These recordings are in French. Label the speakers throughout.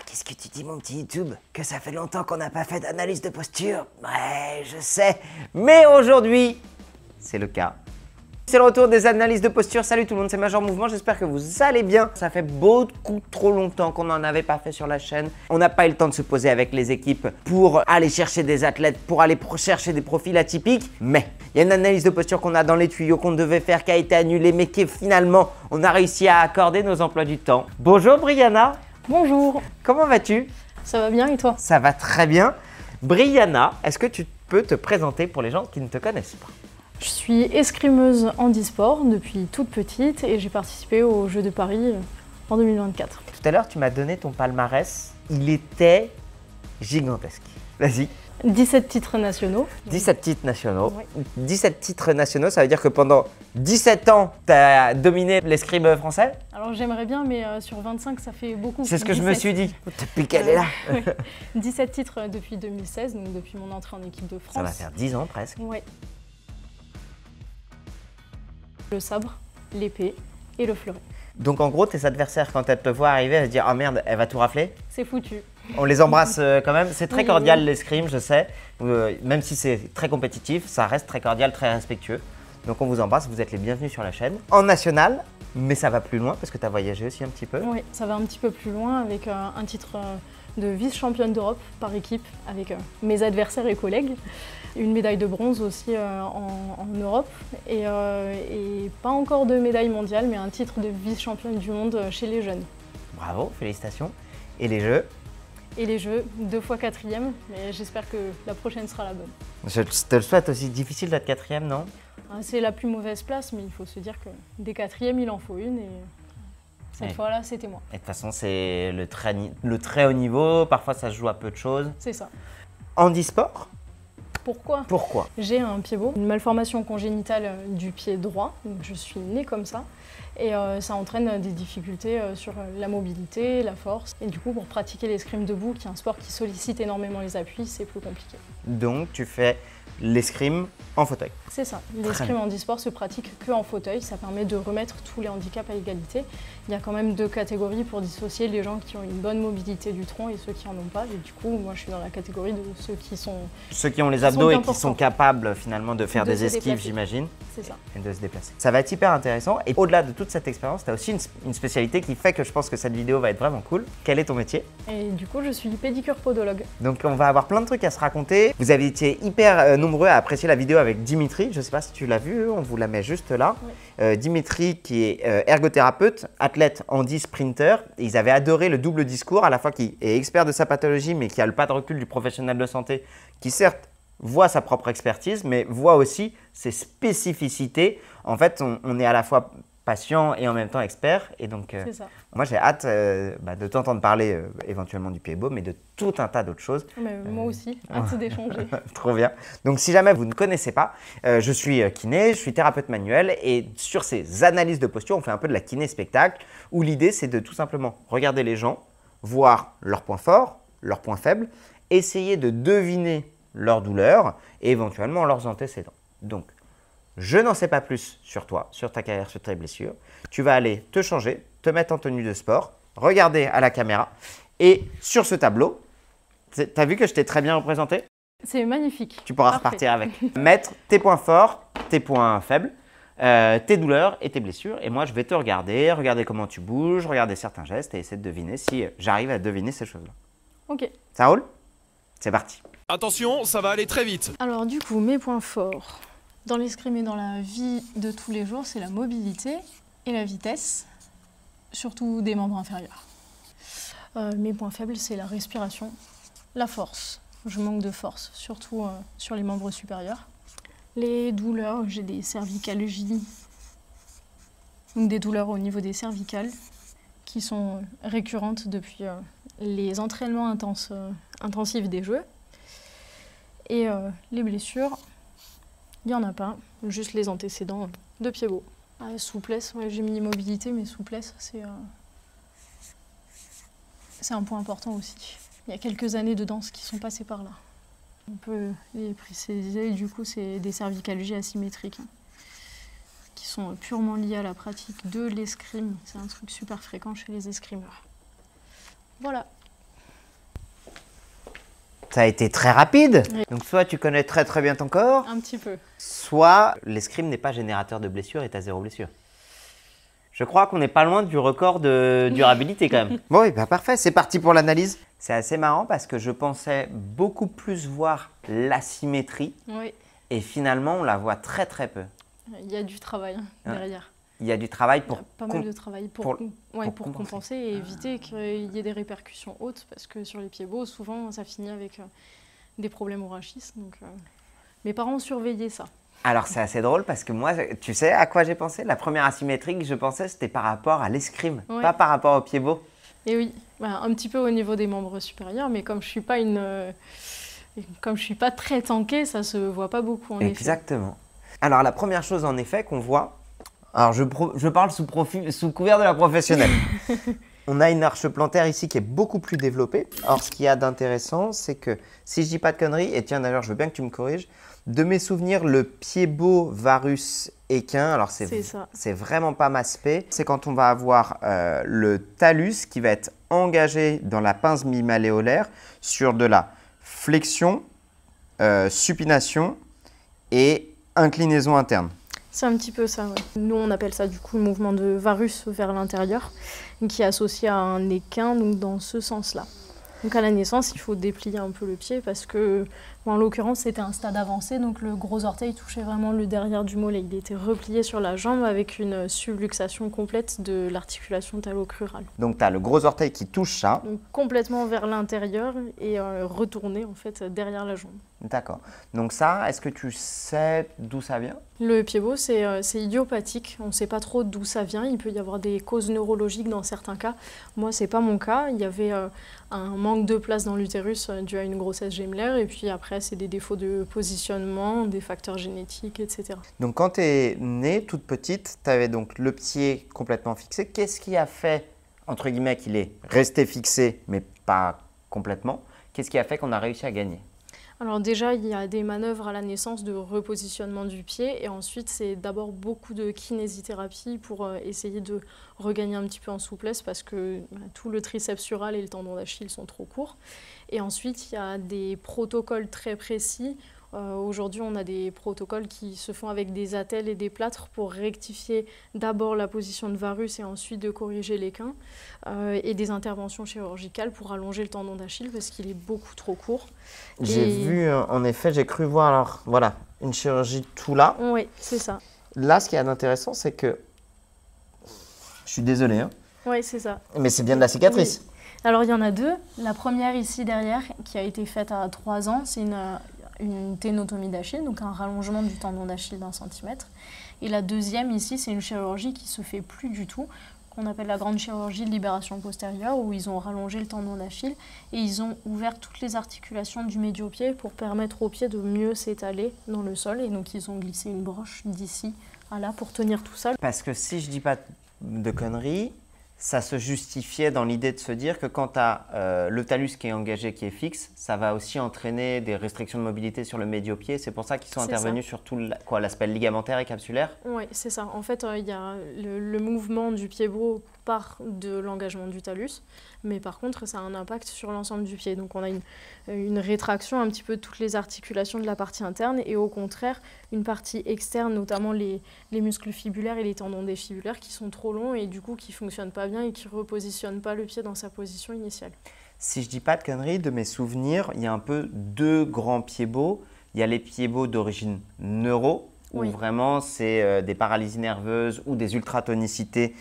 Speaker 1: qu'est-ce que tu dis, mon petit YouTube? Que ça fait longtemps qu'on n'a pas fait d'analyse de posture? Ouais, je sais. Mais aujourd'hui, c'est le cas. C'est le retour des analyses de posture. Salut tout le monde, c'est Major Mouvement. J'espère que vous allez bien. Ça fait beaucoup trop longtemps qu'on n'en avait pas fait sur la chaîne. On n'a pas eu le temps de se poser avec les équipes pour aller chercher des athlètes, pour aller chercher des profils atypiques. Mais il y a une analyse de posture qu'on a dans les tuyaux, qu'on devait faire, qui a été annulée, mais qui finalement, on a réussi à accorder nos emplois du temps. Bonjour Brianna.
Speaker 2: Bonjour.
Speaker 1: Comment vas-tu?
Speaker 2: Ça va bien et toi?
Speaker 1: Ça va très bien. Brianna, est-ce que tu peux te présenter pour les gens qui ne te connaissent pas?
Speaker 2: Je suis escrimeuse handisport depuis toute petite et j'ai participé aux Jeux de Paris en 2024.
Speaker 1: Tout à l'heure, tu m'as donné ton palmarès. Il était gigantesque. Vas-y.
Speaker 2: 17 titres nationaux.
Speaker 1: 17 titres nationaux.
Speaker 2: Oui.
Speaker 1: 17 titres nationaux, ça veut dire que pendant 17 ans, tu as dominé l'escrime français?
Speaker 2: Alors j'aimerais bien, mais sur 25, ça fait beaucoup.
Speaker 1: C'est ce que
Speaker 2: 17.
Speaker 1: je me suis dit. Depuis qu'elle est là.
Speaker 2: Oui. 17 titres depuis 2016, donc depuis mon entrée en équipe de France.
Speaker 1: Ça va faire 10 ans presque.
Speaker 2: Oui. Le sabre, l'épée et le fleuret.
Speaker 1: Donc en gros, tes adversaires, quand elles te voient arriver, elles se disent « Ah merde, elle va tout rafler ».
Speaker 2: C'est foutu.
Speaker 1: On les embrasse quand même. C'est très
Speaker 2: Oui,
Speaker 1: cordial
Speaker 2: oui.
Speaker 1: l'escrime, je sais. Même si c'est très compétitif, ça reste très cordial, très respectueux. Donc on vous embrasse, vous êtes les bienvenus sur la chaîne. En national, mais ça va plus loin parce que tu as voyagé aussi un petit peu.
Speaker 2: Oui, ça va un petit peu plus loin avec un titre de vice-championne d'Europe par équipe avec mes adversaires et collègues. Une médaille de bronze aussi en Europe et pas encore de médaille mondiale, mais un titre de vice-championne du monde chez les jeunes.
Speaker 1: Bravo, félicitations. Et les jeux?
Speaker 2: Et les jeux, 2 fois 4e, mais j'espère que la prochaine sera la bonne.
Speaker 1: Je te le souhaite aussi. Difficile d'être 4e, non?
Speaker 2: C'est la plus mauvaise place, mais il faut se dire que des 4e, il en faut une et cette fois-là, c'était moi.
Speaker 1: Et de toute façon, c'est le très haut niveau. Parfois, ça se joue à peu de choses.
Speaker 2: C'est ça.
Speaker 1: Handisport?
Speaker 2: Pourquoi?
Speaker 1: Pourquoi?
Speaker 2: J'ai un pied beau, une malformation congénitale du pied droit, donc je suis née comme ça, et ça entraîne des difficultés sur la mobilité, la force, et du coup pour pratiquer l'escrime debout, qui est un sport qui sollicite énormément les appuis, c'est plus compliqué.
Speaker 1: Donc tu fais l'escrime en fauteuil?
Speaker 2: C'est ça, l'escrime handisport se pratique que en fauteuil, ça permet de remettre tous les handicaps à égalité. Il y a quand même 2 catégories pour dissocier les gens qui ont une bonne mobilité du tronc et ceux qui en ont pas, et du coup moi je suis dans la catégorie de ceux qui sont...
Speaker 1: Ceux qui ont les abdos et qui sont capables finalement de faire des esquives, j'imagine.
Speaker 2: C'est ça.
Speaker 1: Et de se déplacer. Ça va être hyper intéressant. Et au-delà de toute cette expérience, tu as aussi une spécialité qui fait que je pense que cette vidéo va être vraiment cool. Quel est ton métier?
Speaker 2: Et du coup je suis pédicure podologue.
Speaker 1: Donc on va avoir plein de trucs à se raconter. Vous avez été hyper nombreux à apprécier la vidéo avec Dimitri. Je ne sais pas si tu l'as vu, on vous la met juste là. Oui. Dimitri qui est ergothérapeute, athlète handi sprinter. Ils avaient adoré le double discours, à la fois qui est expert de sa pathologie mais qui a le pas de recul du professionnel de santé qui certes voit sa propre expertise, mais voit aussi ses spécificités. En fait, on est à la fois patient et en même temps expert. Et donc, moi, j'ai hâte de t'entendre parler éventuellement du pied beau, mais de tout un tas d'autres choses.
Speaker 2: Mais moi aussi, hâte d'échanger.
Speaker 1: Trop bien. Donc, si jamais vous ne connaissez pas, je suis kiné, je suis thérapeute manuel. Et sur ces analyses de posture, on fait un peu de la kiné-spectacle, où l'idée, c'est de tout simplement regarder les gens, voir leurs points forts, leurs points faibles, essayer de deviner leurs douleurs et éventuellement leurs antécédents. Donc, je n'en sais pas plus sur toi, sur ta carrière, sur tes blessures. Tu vas aller te changer, te mettre en tenue de sport, regarder à la caméra et sur ce tableau, tu as vu que je t'ai très bien représenté?
Speaker 2: C'est magnifique.
Speaker 1: Tu pourras repartir avec. Mettre tes points forts, tes points faibles, tes douleurs et tes blessures. Et moi, je vais te regarder comment tu bouges, regarder certains gestes et essayer de deviner si j'arrive à deviner ces choses-là.
Speaker 2: Ok.
Speaker 1: Ça roule? C'est parti.
Speaker 3: Attention, ça va aller très vite.
Speaker 2: Alors du coup, mes points forts dans l'escrime et dans la vie de tous les jours, c'est la mobilité et la vitesse, surtout des membres inférieurs. Mes points faibles, c'est la respiration, la force. Je manque de force, surtout sur les membres supérieurs. Les douleurs, j'ai des cervicalgies, donc des douleurs au niveau des cervicales, qui sont récurrentes depuis les entraînements intensifs des Jeux. Et les blessures, il n'y en a pas, juste les antécédents de pied beau. Souplesse, ouais, j'ai mis immobilité, mais souplesse, c'est un point important aussi. Il y a quelques années de danse qui sont passées par là. On peut les préciser, du coup, c'est des cervicalgies asymétriques, qui sont purement liées à la pratique de l'escrime. C'est un truc super fréquent chez les escrimeurs. Voilà.
Speaker 1: Ça a été très rapide.
Speaker 2: Oui.
Speaker 1: Donc soit tu connais très très bien ton corps,
Speaker 2: Un petit peu.
Speaker 1: soit l'escrime n'est pas générateur de blessures et tu as 0 blessure. Je crois qu'on n'est pas loin du record de durabilité quand même. Bon, et bah parfait, c'est parti pour l'analyse. C'est assez marrant parce que je pensais beaucoup plus voir l'asymétrie
Speaker 2: Oui,
Speaker 1: et finalement on la voit très très peu.
Speaker 2: il y a du travail derrière.
Speaker 1: Il y a du travail
Speaker 2: Il y
Speaker 1: pour...
Speaker 2: a pas mal de travail pour
Speaker 1: compenser.
Speaker 2: compenser et éviter qu'il y ait des répercussions hautes, parce que sur les pieds beaux, souvent, ça finit avec des problèmes au rachis. Donc, mes parents surveillaient ça.
Speaker 1: Alors c'est assez drôle parce que moi, tu sais à quoi j'ai pensé? La première asymétrie que je pensais, c'était par rapport à l'escrime,
Speaker 2: Ouais.
Speaker 1: pas par rapport au pied beau.
Speaker 2: Et oui, un petit peu au niveau des membres supérieurs, mais comme je suis pas très tankée, ça se voit pas beaucoup en effet.
Speaker 1: Exactement. Alors la première chose en effet qu'on voit, alors je parle sous couvert de la professionnelle. On a une arche plantaire ici qui est beaucoup plus développée. Alors ce qu'il y a d'intéressant, c'est que si je dis pas de conneries, et tiens d'ailleurs je veux bien que tu me corriges, de mes souvenirs, le pied beau, varus, équin, alors c'est vraiment pas maspé. C'est quand on va avoir le talus qui va être engagé dans la pince mi-malléolaire sur de la flexion, supination et inclinaison interne.
Speaker 2: C'est un petit peu ça, ouais. Nous, on appelle ça du coup le mouvement de varus vers l'intérieur, qui est associé à un équin, donc dans ce sens-là. Donc à la naissance, il faut déplier un peu le pied parce que, en l'occurrence, c'était un stade avancé, donc le gros orteil touchait vraiment le derrière du mollet. Il était replié sur la jambe avec une subluxation complète de l'articulation talocrurale.
Speaker 1: Donc tu as le gros orteil qui touche ça.
Speaker 2: Donc complètement vers l'intérieur et retourné en fait derrière la jambe.
Speaker 1: D'accord. Donc ça, est-ce que tu sais d'où ça vient?
Speaker 2: Le pied beau, c'est idiopathique. On ne sait pas trop d'où ça vient. Il peut y avoir des causes neurologiques dans certains cas. Moi, ce n'est pas mon cas. Il y avait un manque de place dans l'utérus dû à une grossesse gémellaire. Et puis après, c'est des défauts de positionnement, des facteurs génétiques, etc.
Speaker 1: Donc quand tu es née toute petite, tu avais donc le pied complètement fixé. Qu'est-ce qui a fait, entre guillemets, qu'il est resté fixé, mais pas complètement? Qu'est-ce qui a fait qu'on a réussi à gagner?
Speaker 2: Alors déjà, il y a des manœuvres à la naissance de repositionnement du pied et ensuite, c'est d'abord beaucoup de kinésithérapie pour essayer de regagner un petit peu en souplesse parce que tout le triceps sural et le tendon d'Achille sont trop courts. Et ensuite, il y a des protocoles très précis. Aujourd'hui, on a des protocoles qui se font avec des attelles et des plâtres pour rectifier d'abord la position de varus et ensuite de corriger l'équin et des interventions chirurgicales pour allonger le tendon d'Achille parce qu'il est beaucoup trop court.
Speaker 1: J'ai vu, en effet, j'ai cru voir, alors voilà, une chirurgie tout là.
Speaker 2: Oui, c'est ça.
Speaker 1: Là, ce qu'il y a d'intéressant, c'est que, je suis désolé, hein,
Speaker 2: Oui, c'est ça.
Speaker 1: mais c'est bien de la cicatrice.
Speaker 2: Oui. Alors, il y en a deux. La première ici derrière, qui a été faite à 3 ans, c'est une ténotomie d'Achille, donc un rallongement du tendon d'Achille d'1 centimètre. Et la deuxième ici, c'est une chirurgie qui ne se fait plus du tout, qu'on appelle la grande chirurgie de libération postérieure, où ils ont rallongé le tendon d'Achille et ils ont ouvert toutes les articulations du médio-pied pour permettre au pied de mieux s'étaler dans le sol. Et donc, ils ont glissé une broche d'ici à là pour tenir tout ça.
Speaker 1: Parce que si je dis pas de conneries, ça se justifiait dans l'idée de se dire que quand tu as le talus qui est engagé, qui est fixe, ça va aussi entraîner des restrictions de mobilité sur le médio-pied. C'est pour ça qu'ils sont intervenus sur tout l'aspect ligamentaire et capsulaire.
Speaker 2: Oui, c'est ça. En fait, il y a le mouvement du pied beau part de l'engagement du talus, mais par contre, ça a un impact sur l'ensemble du pied. Donc, on a une rétraction un petit peu de toutes les articulations de la partie interne et au contraire, une partie externe, notamment les muscles fibulaires et les tendons défibulaires qui sont trop longs et du coup qui ne fonctionnent pas bien et qui ne repositionnent pas le pied dans sa position initiale.
Speaker 1: Si je dis pas de conneries, de mes souvenirs, il y a un peu deux grands pieds beaux. Il y a les pieds beaux d'origine neuro, où vraiment c'est des paralysies nerveuses ou des ultratonicités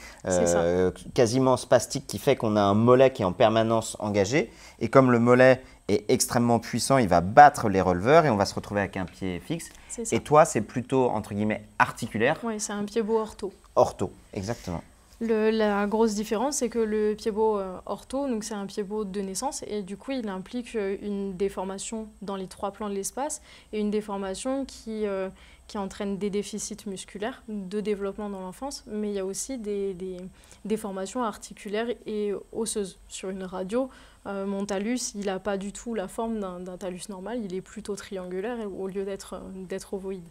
Speaker 1: quasiment spastiques qui fait qu'on a un mollet qui est en permanence engagé. Et comme le mollet est extrêmement puissant, il va battre les releveurs et on va se retrouver avec un pied fixe. Et toi, c'est plutôt, entre guillemets, articulaire.
Speaker 2: Oui, c'est un pied beau ortho.
Speaker 1: Ortho, exactement.
Speaker 2: La grosse différence, c'est que le pied beau ortho, donc c'est un pied beau de naissance et du coup, il implique une déformation dans les 3 plans de l'espace et une déformation qui qui entraînent des déficits musculaires, de développement dans l'enfance, mais il y a aussi des déformations articulaires et osseuses. Sur une radio, mon talus, il n'a pas du tout la forme d'un talus normal, il est plutôt triangulaire au lieu d'être ovoïde.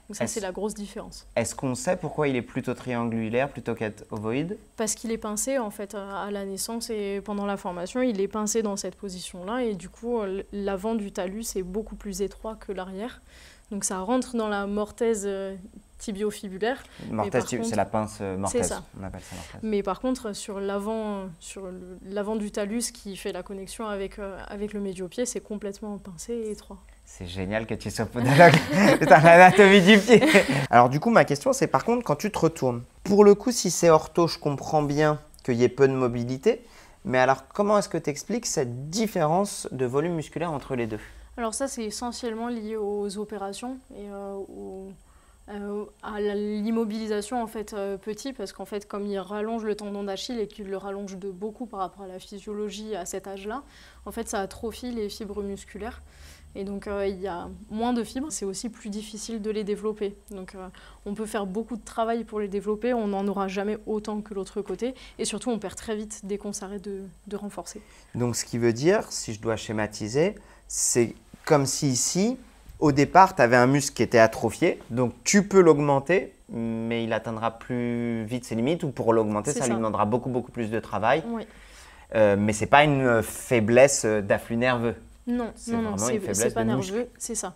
Speaker 2: Donc ça, c'est la grosse différence.
Speaker 1: Est-ce qu'on sait pourquoi il est plutôt triangulaire plutôt qu'être ovoïde?
Speaker 2: Parce qu'il est pincé en fait à la naissance et pendant la formation, il est pincé dans cette position-là et du coup, l'avant du talus est beaucoup plus étroit que l'arrière. Donc ça rentre dans la mortaise tibiofibulaire.
Speaker 1: Mortaise, c'est la pince mortaise.
Speaker 2: C'est ça.
Speaker 1: On appelle ça mortaise.
Speaker 2: Mais par contre, sur l'avant du talus qui fait la connexion avec le médio-pied, c'est complètement pincé et étroit.
Speaker 1: C'est génial que tu sois podologue. C'est l'anatomie du pied. Alors du coup, ma question, c'est par contre, quand tu te retournes, pour le coup, si c'est ortho, je comprends bien qu'il y ait peu de mobilité. Mais alors, comment est-ce que tu expliques cette différence de volume musculaire entre les deux?
Speaker 2: Alors ça, c'est essentiellement lié aux opérations et à l'immobilisation en fait petit, parce qu'en fait, comme il rallonge le tendon d'Achille et qu'il le rallonge de beaucoup par rapport à la physiologie à cet âge-là, en fait, ça atrophie les fibres musculaires. Et donc, il y a moins de fibres, c'est aussi plus difficile de les développer. Donc, on peut faire beaucoup de travail pour les développer, on n'en aura jamais autant que l'autre côté. Et surtout, on perd très vite dès qu'on s'arrête de renforcer.
Speaker 1: Donc, ce qui veut dire, si je dois schématiser, c'est comme si ici, au départ, tu avais un muscle qui était atrophié. Donc, tu peux l'augmenter, mais il atteindra plus vite ses limites. Ou pour l'augmenter, ça lui demandera beaucoup, beaucoup plus de travail.
Speaker 2: Oui.
Speaker 1: Mais ce n'est pas une faiblesse d'afflux nerveux.
Speaker 2: Non, c'est pas nerveux, c'est ça.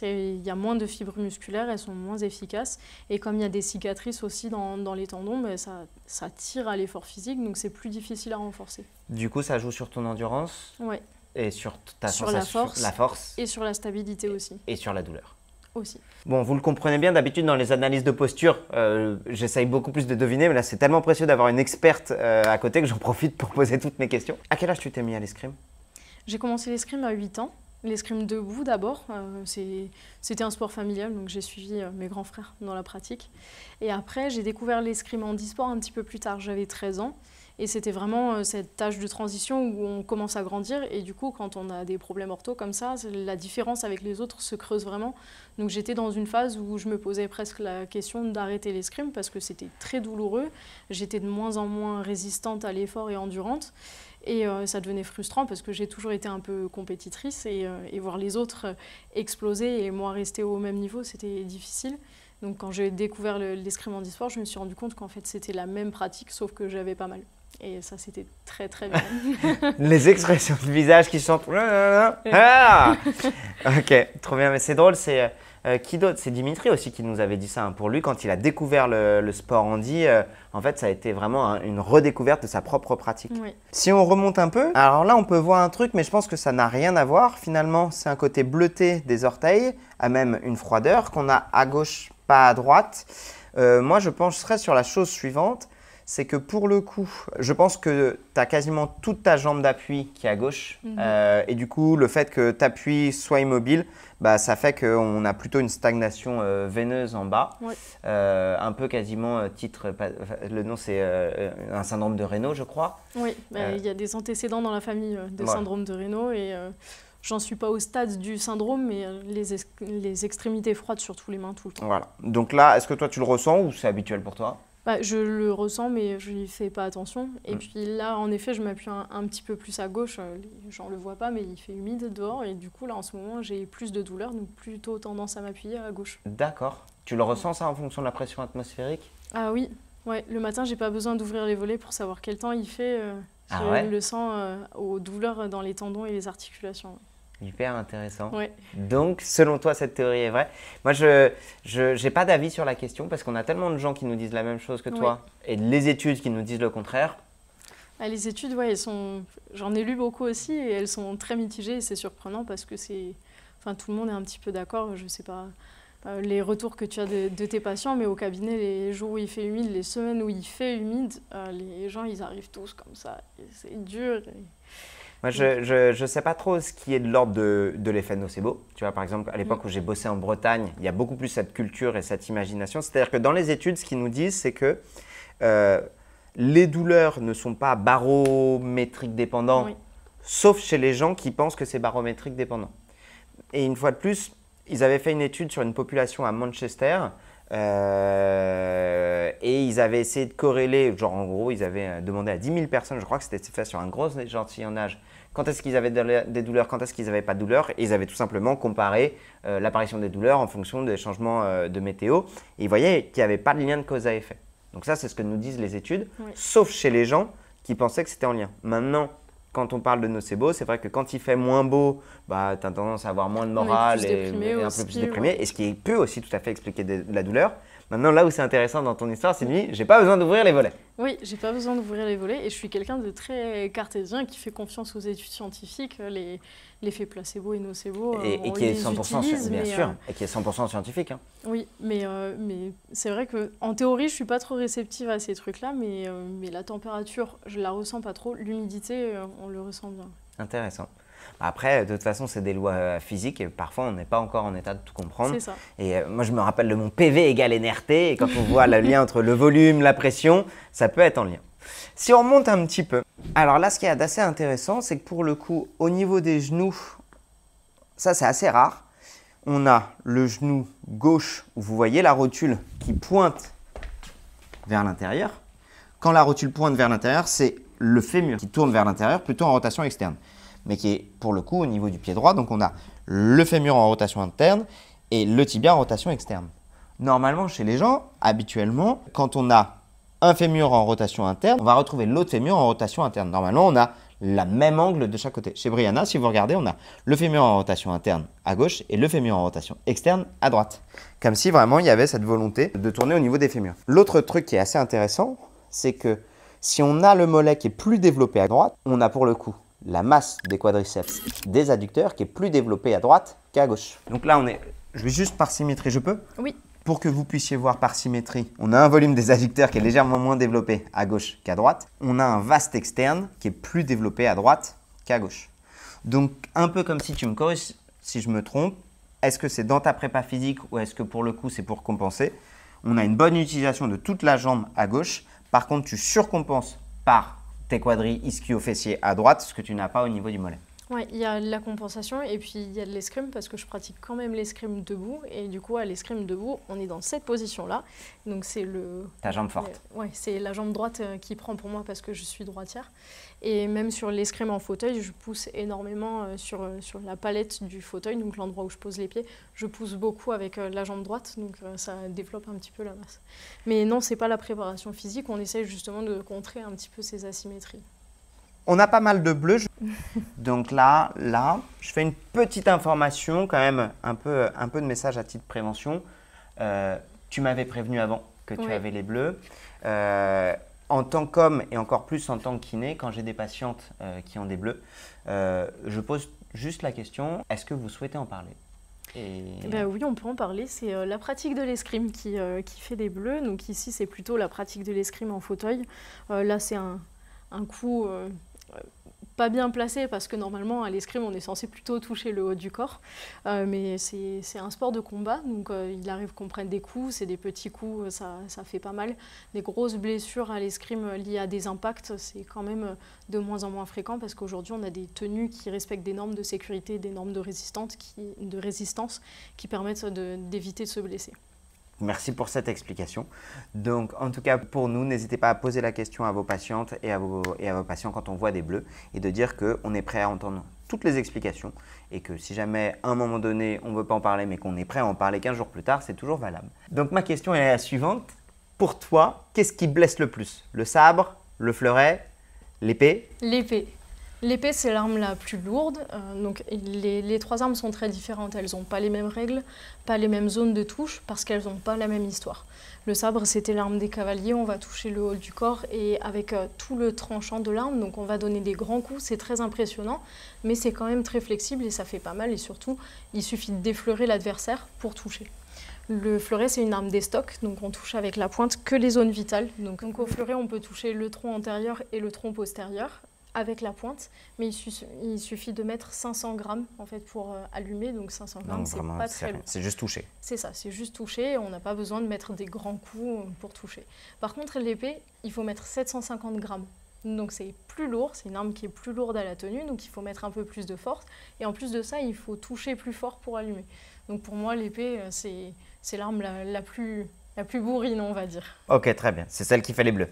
Speaker 2: Il y a moins de fibres musculaires, elles sont moins efficaces. Et comme il y a des cicatrices aussi dans les tendons, mais ça tire à l'effort physique, donc c'est plus difficile à renforcer.
Speaker 1: Du coup, ça joue sur ton endurance?
Speaker 2: Oui.
Speaker 1: Et sur ta
Speaker 2: sensation,
Speaker 1: la force.
Speaker 2: Et sur la stabilité aussi.
Speaker 1: Et sur la douleur.
Speaker 2: Aussi.
Speaker 1: Bon, vous le comprenez bien, d'habitude dans les analyses de posture, j'essaye beaucoup plus de deviner, mais là c'est tellement précieux d'avoir une experte à côté que j'en profite pour poser toutes mes questions. À quel âge tu t'es mis à l'escrime?
Speaker 2: J'ai commencé l'escrime à 8 ans. L'escrime debout d'abord, c'était un sport familial, donc j'ai suivi mes grands frères dans la pratique. Et après, j'ai découvert l'escrime en handisport un petit peu plus tard, j'avais 13 ans. Et c'était vraiment cette âge de transition où on commence à grandir. Et du coup, quand on a des problèmes ortho comme ça, la différence avec les autres se creuse vraiment. Donc j'étais dans une phase où je me posais presque la question d'arrêter l'escrime parce que c'était très douloureux. J'étais de moins en moins résistante à l'effort et endurante. Et ça devenait frustrant parce que j'ai toujours été un peu compétitrice et voir les autres exploser et moi rester au même niveau, c'était difficile. Donc quand j'ai découvert l'escrime handisport, je me suis rendu compte qu'en fait c'était la même pratique sauf que j'avais pas mal. Et ça, c'était très, très bien.
Speaker 1: Les expressions de visage qui chantent. Ah ok, trop bien. Mais c'est drôle, c'est qui d'autre? C'est Dimitri aussi qui nous avait dit ça. Hein. Pour lui, quand il a découvert le sport handi, en fait, ça a été vraiment une redécouverte de sa propre pratique.
Speaker 2: Oui.
Speaker 1: Si on remonte un peu, alors là, on peut voir un truc, mais je pense que ça n'a rien à voir. Finalement, c'est un côté bleuté des orteils, à même une froideur qu'on a à gauche, pas à droite. Moi, je penserais sur la chose suivante. C'est que pour le coup, je pense que tu as quasiment toute ta jambe d'appui qui est à gauche. Et du coup, le fait que tu appuies soit immobile, bah, ça fait qu'on a plutôt une stagnation veineuse en bas.
Speaker 2: Ouais.
Speaker 1: Un peu quasiment le nom c'est un syndrome de Raynaud, je crois.
Speaker 2: Oui, il y a des antécédents dans la famille de syndrome de Raynaud. Et j'en suis pas au stade du syndrome, mais les extrémités froides sur tous les mains tout le temps.
Speaker 1: Voilà. Donc là, est-ce que toi tu le ressens ou c'est habituel pour toi?
Speaker 2: Je le ressens, mais je n'y fais pas attention. Et puis là, en effet, je m'appuie un petit peu plus à gauche. Les gens ne le voient pas, mais il fait humide dehors. Et du coup, là, en ce moment, j'ai plus de douleur, donc plutôt tendance à m'appuyer à gauche.
Speaker 1: D'accord. Tu le ressens ça en fonction de la pression atmosphérique?
Speaker 2: Ah oui. Ouais. Le matin, j'ai pas besoin d'ouvrir les volets pour savoir quel temps il fait. Je le sens aux douleurs dans les tendons et les articulations.
Speaker 1: Hyper intéressant.
Speaker 2: Ouais.
Speaker 1: Donc, selon toi, cette théorie est vraie? Moi, je n'ai pas d'avis sur la question parce qu'on a tellement de gens qui nous disent la même chose que toi et les études qui nous disent le contraire.
Speaker 2: Les études, j'en ai lu beaucoup aussi et elles sont très mitigées et c'est surprenant parce que tout le monde est un petit peu d'accord. Je ne sais pas les retours que tu as de tes patients, mais au cabinet, les jours où il fait humide, les semaines où il fait humide, les gens, ils arrivent tous comme ça. C'est dur.
Speaker 1: Moi, je ne sais pas trop ce qui est de l'ordre de l'effet nocebo. Tu vois, par exemple, à l'époque où j'ai bossé en Bretagne, il y a beaucoup plus cette culture et cette imagination. C'est-à-dire que dans les études, ce qu'ils nous disent, c'est que les douleurs ne sont pas barométriques dépendants, sauf chez les gens qui pensent que c'est barométrique dépendant. Et une fois de plus, Ils avaient fait une étude sur une population à Manchester et ils avaient essayé de corréler, genre en gros, ils avaient demandé à 10 000 personnes, je crois que c'était fait sur un gros échantillonnage, quand est-ce qu'ils avaient des douleurs, quand est-ce qu'ils n'avaient pas de douleurs. Et ils avaient tout simplement comparé l'apparition des douleurs en fonction des changements de météo. Et ils voyaient qu'il n'y avait pas de lien de cause à effet. Donc ça, c'est ce que nous disent les études,
Speaker 2: Oui.
Speaker 1: sauf chez les gens qui pensaient que c'était en lien. Maintenant, quand on parle de nocebo, c'est vrai que quand il fait moins beau, bah, tu as tendance à avoir moins de morale et un peu plus déprimé.
Speaker 2: Ouais.
Speaker 1: Et ce qui peut aussi tout à fait expliquer de la douleur. Maintenant, là où c'est intéressant dans ton histoire, c'est de dire, j'ai pas besoin d'ouvrir les volets.
Speaker 2: Oui, j'ai pas besoin d'ouvrir les volets et je suis quelqu'un de très cartésien qui fait confiance aux études scientifiques, l'effet placebo et nocebo.
Speaker 1: Et qui est 100%, bien sûr, et qui est 100% scientifique. Hein.
Speaker 2: Oui, mais c'est vrai qu'en théorie, je suis pas trop réceptive à ces trucs-là, mais la température, je la ressens pas trop. L'humidité, on le ressent bien.
Speaker 1: Intéressant. Après, de toute façon, c'est des lois physiques et parfois, on n'est pas encore en état de tout comprendre.
Speaker 2: C'est ça.
Speaker 1: Et moi, je me rappelle de mon PV égale NRT et quand on voit le lien entre le volume, la pression, ça peut être en lien. Si on remonte un petit peu, alors là, ce qui est assez intéressant, c'est que pour le coup, au niveau des genoux, ça, c'est assez rare. On a le genou gauche où vous voyez la rotule qui pointe vers l'intérieur. Quand la rotule pointe vers l'intérieur, c'est le fémur qui tourne vers l'intérieur, plutôt en rotation externe, mais qui est pour le coup au niveau du pied droit. Donc on a le fémur en rotation interne et le tibia en rotation externe. Normalement, chez les gens, habituellement, quand on a un fémur en rotation interne, on va retrouver l'autre fémur en rotation interne. Normalement, on a le même angle de chaque côté. Chez Brianna, si vous regardez, on a le fémur en rotation interne à gauche et le fémur en rotation externe à droite. Comme si vraiment il y avait cette volonté de tourner au niveau des fémurs. L'autre truc qui est assez intéressant, c'est que si on a le mollet qui est plus développé à droite, on a pour le coup la masse des quadriceps des adducteurs qui est plus développée à droite qu'à gauche. Donc là, je vais juste par symétrie, je peux ?
Speaker 2: Oui.
Speaker 1: Pour que vous puissiez voir par symétrie, on a un volume des adducteurs qui est légèrement moins développé à gauche qu'à droite. On a un vaste externe qui est plus développé à droite qu'à gauche. Donc, un peu comme si tu me corriges si je me trompe, est-ce que c'est dans ta prépa physique ou est-ce que pour le coup, c'est pour compenser? On a une bonne utilisation de toute la jambe à gauche. Par contre, tu surcompenses par tes quadris ischio-fessiers à droite, ce que tu n'as pas au niveau du mollet.
Speaker 2: Oui, il y a la compensation et puis il y a de l'escrime parce que je pratique quand même l'escrime debout. Et du coup, à l'escrime debout, on est dans cette position-là. Donc, c'est
Speaker 1: ta jambe forte.
Speaker 2: Oui, c'est la jambe droite qui prend pour moi parce que je suis droitière. Et même sur l'escrime en fauteuil, je pousse énormément sur la palette du fauteuil, donc l'endroit où je pose les pieds. Je pousse beaucoup avec la jambe droite, donc ça développe un petit peu la masse. Mais non, ce n'est pas la préparation physique. On essaye justement de contrer un petit peu ces asymétries.
Speaker 1: On a pas mal de bleus, donc là, je fais une petite information, quand même, un peu de message à titre prévention. Tu m'avais prévenu avant que tu avais les bleus. En tant qu'homme et encore plus en tant que kiné, quand j'ai des patientes qui ont des bleus, je pose juste la question, est-ce que vous souhaitez en parler ?
Speaker 2: Oui, on peut en parler. C'est la pratique de l'escrime qui fait des bleus. Donc ici, c'est plutôt la pratique de l'escrime en fauteuil. Là, c'est un coup pas bien placé parce que normalement à l'escrime on est censé plutôt toucher le haut du corps, mais c'est un sport de combat, donc il arrive qu'on prenne des coups, c'est des petits coups, ça fait pas mal. Des grosses blessures à l'escrime liées à des impacts, c'est quand même de moins en moins fréquent parce qu'aujourd'hui on a des tenues qui respectent des normes de sécurité, des normes de résistance qui permettent d'éviter de se blesser.
Speaker 1: Merci pour cette explication. Donc, en tout cas, pour nous, n'hésitez pas à poser la question à vos patientes et à vos patients quand on voit des bleus et de dire qu'on est prêt à entendre toutes les explications et que si jamais, à un moment donné, on ne veut pas en parler mais qu'on est prêt à en parler 15 jours plus tard, c'est toujours valable. Donc, ma question est la suivante. Pour toi, qu'est-ce qui blesse le plus? Le sabre, le fleuret, l'épée?
Speaker 2: L'épée. L'épée, c'est l'arme la plus lourde. Donc les trois armes sont très différentes. Elles n'ont pas les mêmes règles, pas les mêmes zones de touche, parce qu'elles n'ont pas la même histoire. Le sabre, c'était l'arme des cavaliers. On va toucher le haut du corps et avec tout le tranchant de l'arme, donc on va donner des grands coups. C'est très impressionnant, mais c'est quand même très flexible et ça fait pas mal. Et surtout, il suffit d'effleurer l'adversaire pour toucher. Le fleuret, c'est une arme d'estoc, donc on touche avec la pointe que les zones vitales. Donc au fleuret, on peut toucher le tronc antérieur et le tronc postérieur avec la pointe, mais il suffit de mettre 500 grammes en fait, pour allumer, donc 500 grammes, c'est pas très lourd.
Speaker 1: C'est juste toucher.
Speaker 2: C'est ça, c'est juste toucher, on n'a pas besoin de mettre des grands coups pour toucher. Par contre, l'épée, il faut mettre 750 grammes. Donc c'est plus lourd, c'est une arme qui est plus lourde à la tenue, donc il faut mettre un peu plus de force. Et en plus de ça, il faut toucher plus fort pour allumer. Donc pour moi, l'épée, c'est l'arme la plus bourrine, on va dire.
Speaker 1: Ok, très bien. C'est celle qui fait les bleus.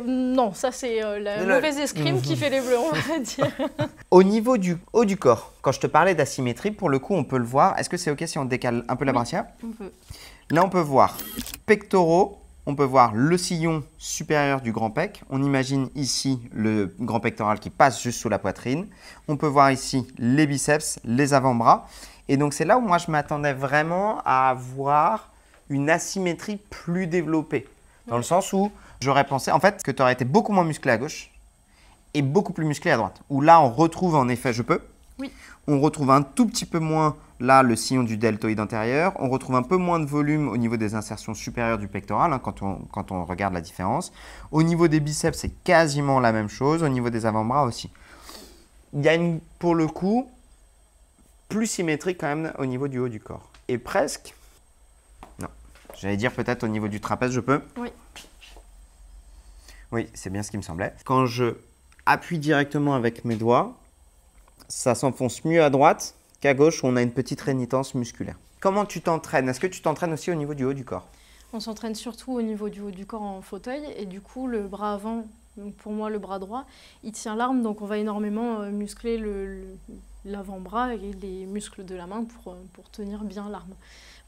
Speaker 2: Non, ça c'est la mauvaise escrime qui fait les bleus, on va dire.
Speaker 1: Au niveau du haut du corps, quand je te parlais d'asymétrie, pour le coup, on peut le voir. Est-ce que c'est ok si on décale un peu la brassière?
Speaker 2: On peut.
Speaker 1: Là, on peut voir pectoraux, on peut voir le sillon supérieur du grand pec. On imagine ici le grand pectoral qui passe juste sous la poitrine. On peut voir ici les biceps, les avant-bras. Et donc, c'est là où moi, je m'attendais vraiment à avoir une asymétrie plus développée. Dans le sens où j'aurais pensé en fait que tu aurais été beaucoup moins musclé à gauche et beaucoup plus musclé à droite. Où là, on retrouve en effet, je peux.
Speaker 2: Oui.
Speaker 1: On retrouve un tout petit peu moins là le sillon du deltoïde antérieur. On retrouve un peu moins de volume au niveau des insertions supérieures du pectoral hein, quand on regarde la différence. Au niveau des biceps, c'est quasiment la même chose. Au niveau des avant-bras aussi. Il y a pour le coup plus symétrique quand même au niveau du haut du corps. Et presque, non, j'allais dire peut-être au niveau du trapèze, je peux.
Speaker 2: Oui.
Speaker 1: Oui, c'est bien ce qui me semblait. Quand je appuie directement avec mes doigts, ça s'enfonce mieux à droite qu'à gauche où on a une petite rénitence musculaire. Comment tu t'entraînes? Est-ce que tu t'entraînes aussi au niveau du haut du corps?
Speaker 2: On s'entraîne surtout au niveau du haut du corps en fauteuil et du coup le bras avant, donc pour moi le bras droit, il tient l'arme donc on va énormément muscler l'avant-bras et les muscles de la main pour tenir bien l'arme.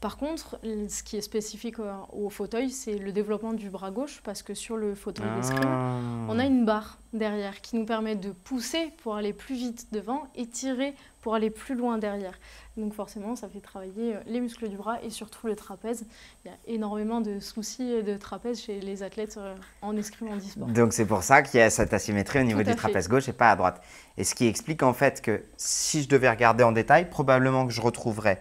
Speaker 2: Par contre, ce qui est spécifique au fauteuil, c'est le développement du bras gauche parce que sur le fauteuil d'escrime, on a une barre derrière qui nous permet de pousser pour aller plus vite devant et tirer pour aller plus loin derrière. Donc forcément, ça fait travailler les muscles du bras et surtout le trapèze. Il y a énormément de soucis de trapèze chez les athlètes en escrime handisport.
Speaker 1: Donc c'est pour ça qu'il y a cette asymétrie au niveau
Speaker 2: Tout à
Speaker 1: du trapèze gauche et pas à droite. Et ce qui explique en fait que si je devais regarder en détail, probablement que je retrouverais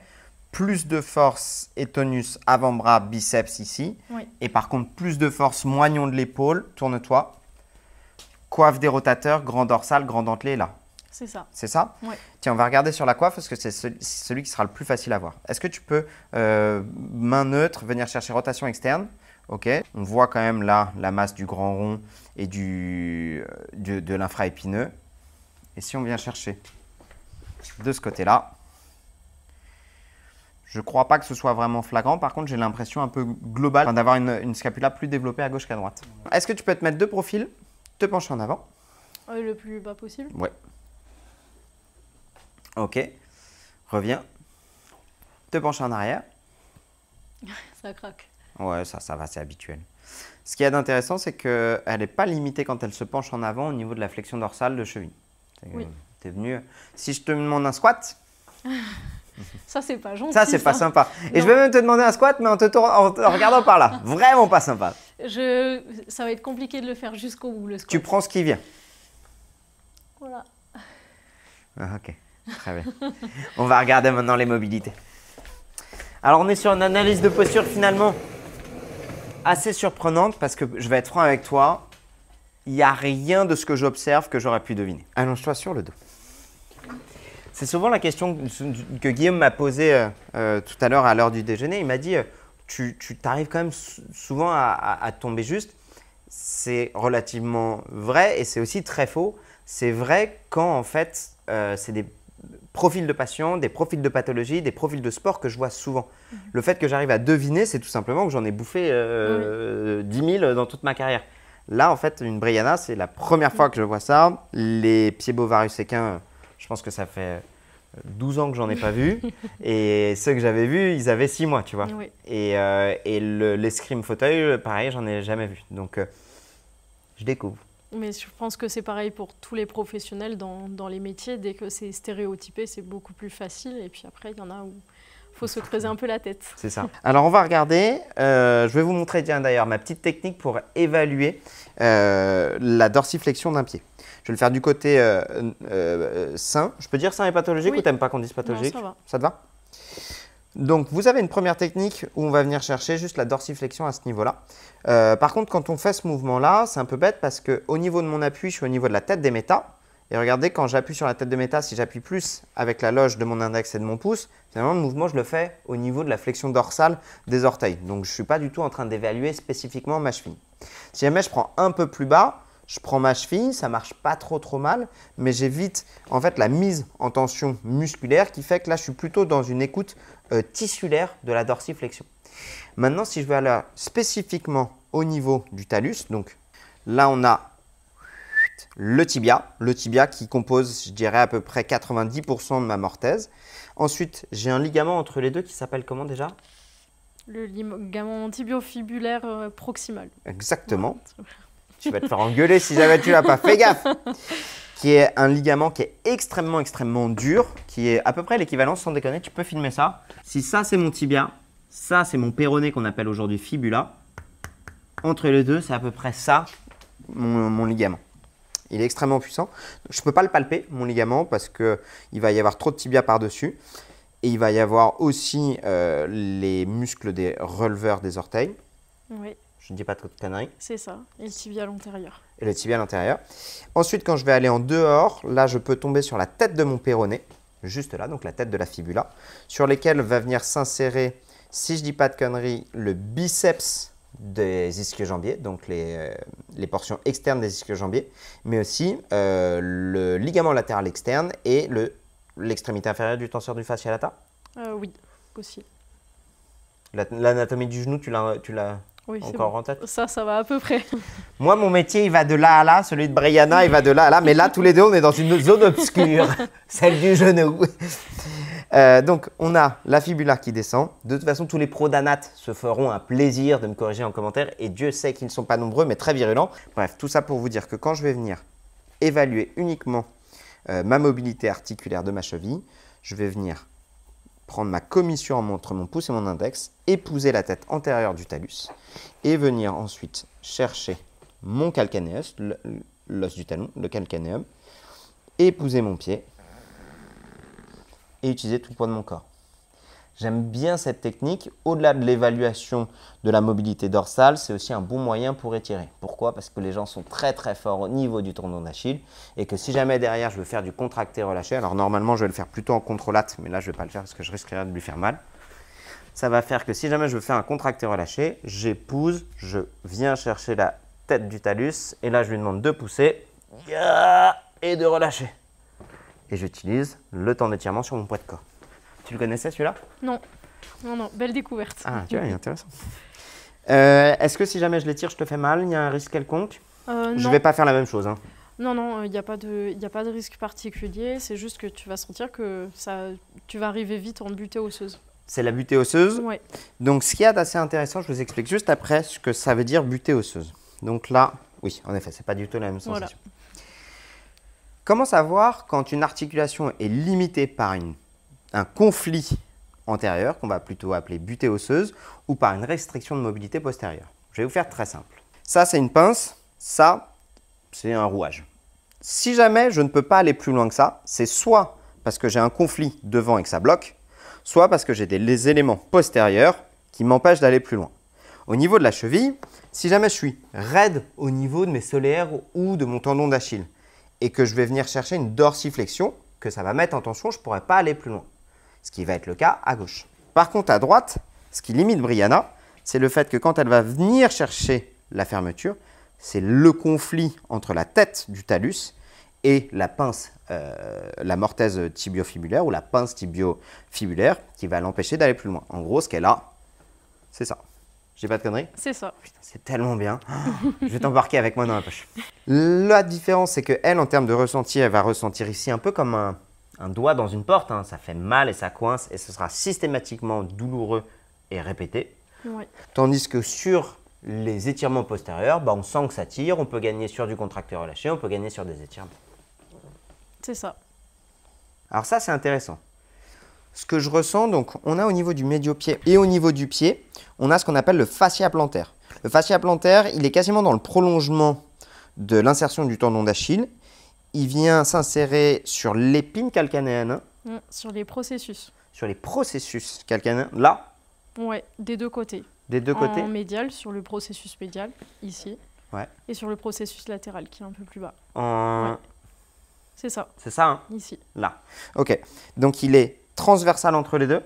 Speaker 1: plus de force et tonus avant-bras, biceps ici.
Speaker 2: Oui.
Speaker 1: Et par contre, plus de force moignon de l'épaule, tourne-toi, coiffe des rotateurs, grand dorsal, grand dentelé là.
Speaker 2: C'est ça.
Speaker 1: C'est ça?
Speaker 2: Oui.
Speaker 1: Tiens, on va regarder sur la coiffe parce que c'est celui qui sera le plus facile à voir. Est-ce que tu peux, main neutre, venir chercher rotation externe? Ok. On voit quand même là la masse du grand rond et de l'infraépineux. Et si on vient chercher de ce côté-là, je ne crois pas que ce soit vraiment flagrant. Par contre, j'ai l'impression un peu globale d'avoir une scapula plus développée à gauche qu'à droite. Est-ce que tu peux te mettre de profil, te pencher en avant?
Speaker 2: Le plus bas possible.
Speaker 1: Ouais. Ok. Reviens. Te pencher en arrière.
Speaker 2: Ça craque.
Speaker 1: Ouais, ça va, c'est habituel. Ce qui est d'intéressant, c'est qu'elle n'est pas limitée quand elle se penche en avant au niveau de la flexion dorsale de cheville.
Speaker 2: Oui.
Speaker 1: T'es venu. Si je te demande un squat,
Speaker 2: ça, c'est pas gentil.
Speaker 1: ça, c'est pas sympa. Et
Speaker 2: Non.
Speaker 1: je vais même te demander un squat, mais en te regardant par là. Vraiment pas sympa.
Speaker 2: Ça va être compliqué de le faire jusqu'au bout, le squat.
Speaker 1: Tu prends ce qui vient.
Speaker 2: Voilà.
Speaker 1: Ah, ok, très bien. On va regarder maintenant les mobilités. Alors, on est sur une analyse de posture finalement assez surprenante parce que je vais être franc avec toi. Il n'y a rien de ce que j'observe que j'aurais pu deviner. Allonge-toi sur le dos. C'est souvent la question que Guillaume m'a posée tout à l'heure à l'heure du déjeuner. Il m'a dit tu t'arrives quand même souvent à tomber juste. C'est relativement vrai et c'est aussi très faux. C'est vrai quand en fait c'est des profils de patients, des profils de pathologie, des profils de sport que je vois souvent. Le fait que j'arrive à deviner, c'est tout simplement que j'en ai bouffé 10 000 dans toute ma carrière. Là, en fait, une Brianna, c'est la première fois que je vois ça. Les pieds bovarus équins, je pense que ça fait 12 ans que j'en ai pas vu. Et ceux que j'avais vus, ils avaient 6 mois, tu vois.
Speaker 2: Oui.
Speaker 1: Et l'escrime fauteuil, pareil, j'en ai jamais vu. Donc, je découvre.
Speaker 2: Mais je pense que c'est pareil pour tous les professionnels dans les métiers. Dès que c'est stéréotypé, c'est beaucoup plus facile. Et puis après, il y en a où il faut se creuser un peu la tête.
Speaker 1: C'est ça. Alors, on va regarder. Je vais vous montrer d'ailleurs ma petite technique pour évaluer la dorsiflexion d'un pied. Je vais le faire du côté sain. Je peux dire sain et pathologique ou tu n'aimes pas qu'on dise pathologique?
Speaker 2: Non, ça va.
Speaker 1: Ça te va? Donc, vous avez une première technique où on va venir chercher juste la dorsiflexion à ce niveau-là. Par contre, quand on fait ce mouvement-là, c'est un peu bête parce qu'au niveau de mon appui, je suis au niveau de la tête des métas. Et regardez, quand j'appuie sur la tête de méta, si j'appuie plus avec la loge de mon index et de mon pouce, finalement, le mouvement, je le fais au niveau de la flexion dorsale des orteils. Donc, je ne suis pas du tout en train d'évaluer spécifiquement ma cheville. Si jamais je prends un peu plus bas, je prends ma cheville, ça marche pas trop mal, mais j'évite en fait la mise en tension musculaire qui fait que là, je suis plutôt dans une écoute tissulaire de la dorsiflexion. Maintenant, si je vais aller spécifiquement au niveau du talus, donc là, on a le tibia qui compose, je dirais, à peu près 90% de ma mortaise. Ensuite, j'ai un ligament entre les deux qui s'appelle comment déjà?
Speaker 2: Le ligament tibiofibulaire proximal.
Speaker 1: Exactement. Tu vas te faire engueuler si jamais tu l'as pas. Fais gaffe. Qui est un ligament qui est extrêmement dur, qui est à peu près l'équivalent, sans déconner, tu peux filmer ça. Si ça, c'est mon tibia, ça, c'est mon péroné qu'on appelle aujourd'hui fibula. Entre les deux, c'est à peu près ça, mon ligament. Il est extrêmement puissant. Je ne peux pas le palper, mon ligament, parce qu'il va y avoir trop de tibia par-dessus. Et il va y avoir aussi les muscles des releveurs des orteils.
Speaker 2: Oui.
Speaker 1: Je ne dis pas trop de conneries.
Speaker 2: C'est ça. Et le tibial antérieur.
Speaker 1: Et le tibial antérieur. Ensuite, quand je vais aller en dehors, là, je peux tomber sur la tête de mon péroné, juste là, donc la tête de la fibula, sur lesquelles va venir s'insérer, si je ne dis pas de conneries, le biceps des ischio-jambiers, donc les portions externes des ischio-jambiers, mais aussi le ligament latéral externe et l'extrémité inférieure du tenseur du fascia lata.
Speaker 2: Oui, aussi.
Speaker 1: L'anatomie du genou, tu l'as
Speaker 2: oui,
Speaker 1: encore
Speaker 2: bon.
Speaker 1: en tête?
Speaker 2: Ça va à peu près.
Speaker 1: Moi, mon métier, il va de là à là. Celui de Brianna, il va de là à là. Mais là, tous les deux, on est dans une zone obscure, celle du genou. Donc, on a la fibula qui descend. De toute façon, tous les pros d'anates se feront un plaisir de me corriger en commentaire. Et Dieu sait qu'ils ne sont pas nombreux, mais très virulents. Bref, tout ça pour vous dire que quand je vais venir évaluer uniquement ma mobilité articulaire de ma cheville, je vais venir prendre ma commission entre mon pouce et mon index, épouser la tête antérieure du talus et venir ensuite chercher mon calcanéus, l'os du talon, le calcanéum, épouser mon pied et utiliser tout le poids de mon corps. J'aime bien cette technique. Au-delà de l'évaluation de la mobilité dorsale, c'est aussi un bon moyen pour étirer. Pourquoi? Parce que les gens sont très forts au niveau du tendon d'Achille et que si jamais derrière je veux faire du contracté-relâché, alors normalement je vais le faire plutôt en controlate, mais là je ne vais pas le faire parce que je risquerais de lui faire mal. Ça va faire que si jamais je veux faire un contracté-relâché, j'épouse, je viens chercher la tête du talus et là je lui demande de pousser et de relâcher. Et j'utilise le temps d'étirement sur mon poids de corps. Tu le connaissais celui-là?
Speaker 2: Non, belle découverte.
Speaker 1: Ah, tu vois, il est intéressant. Est-ce que si jamais je l'étire, je te fais mal? Il y a un risque quelconque?
Speaker 2: Non.
Speaker 1: Je ne vais pas faire la même chose. Hein.
Speaker 2: Non, il n'y a pas de risque particulier. C'est juste que tu vas sentir que tu vas arriver vite en butée osseuse.
Speaker 1: C'est la butée osseuse?
Speaker 2: Oui.
Speaker 1: Donc, ce qu'il y a d'assez intéressant, je vous explique juste après ce que ça veut dire butée osseuse. Donc là, oui, en effet, ce n'est pas du tout la même sensation. Voilà. Comment savoir quand une articulation est limitée par un conflit antérieur, qu'on va plutôt appeler butée osseuse, ou par une restriction de mobilité postérieure? Je vais vous faire très simple. Ça, c'est une pince. Ça, c'est un rouage. Si jamais je ne peux pas aller plus loin que ça, c'est soit parce que j'ai un conflit devant et que ça bloque, soit parce que j'ai des éléments postérieurs qui m'empêchent d'aller plus loin. Au niveau de la cheville, si jamais je suis raide au niveau de mes solaires ou de mon tendon d'Achille et que je vais venir chercher une dorsiflexion, que ça va mettre en tension, je ne pourrai pas aller plus loin. Ce qui va être le cas à gauche. Par contre, à droite, ce qui limite Brianna, c'est le fait que quand elle va venir chercher la fermeture, c'est le conflit entre la tête du talus et la pince, la mortaise tibiofibulaire ou la pince tibiofibulaire qui va l'empêcher d'aller plus loin. En gros, ce qu'elle a, c'est ça. J'ai pas de conneries?
Speaker 2: C'est ça.
Speaker 1: Putain, c'est tellement bien. Je vais t'embarquer avec moi dans la poche. La différence, c'est qu'elle, en termes de ressenti, elle va ressentir ici un peu comme un doigt dans une porte. Hein. Ça fait mal et ça coince et ce sera systématiquement douloureux et répété.
Speaker 2: Oui.
Speaker 1: Tandis que sur les étirements postérieurs, on sent que ça tire. On peut gagner sur du contracté relâché, on peut gagner sur des étirements.
Speaker 2: C'est ça.
Speaker 1: Alors ça, c'est intéressant. Ce que je ressens, donc, on a au niveau du médio-pied et au niveau du pied, on a ce qu'on appelle le fascia plantaire. Le fascia plantaire, il est quasiment dans le prolongement de l'insertion du tendon d'Achille. Il vient s'insérer sur l'épine calcanéenne.
Speaker 2: Sur les processus.
Speaker 1: Sur les processus calcanéens, là?
Speaker 2: Ouais, des deux côtés.
Speaker 1: Des deux côtés?
Speaker 2: En médial, sur le processus médial, ici.
Speaker 1: Ouais.
Speaker 2: Et sur le processus latéral, qui est un peu plus bas.
Speaker 1: Ouais.
Speaker 2: C'est ça.
Speaker 1: C'est ça, hein?
Speaker 2: Ici.
Speaker 1: Là. Ok. Donc, il est transversale entre les deux.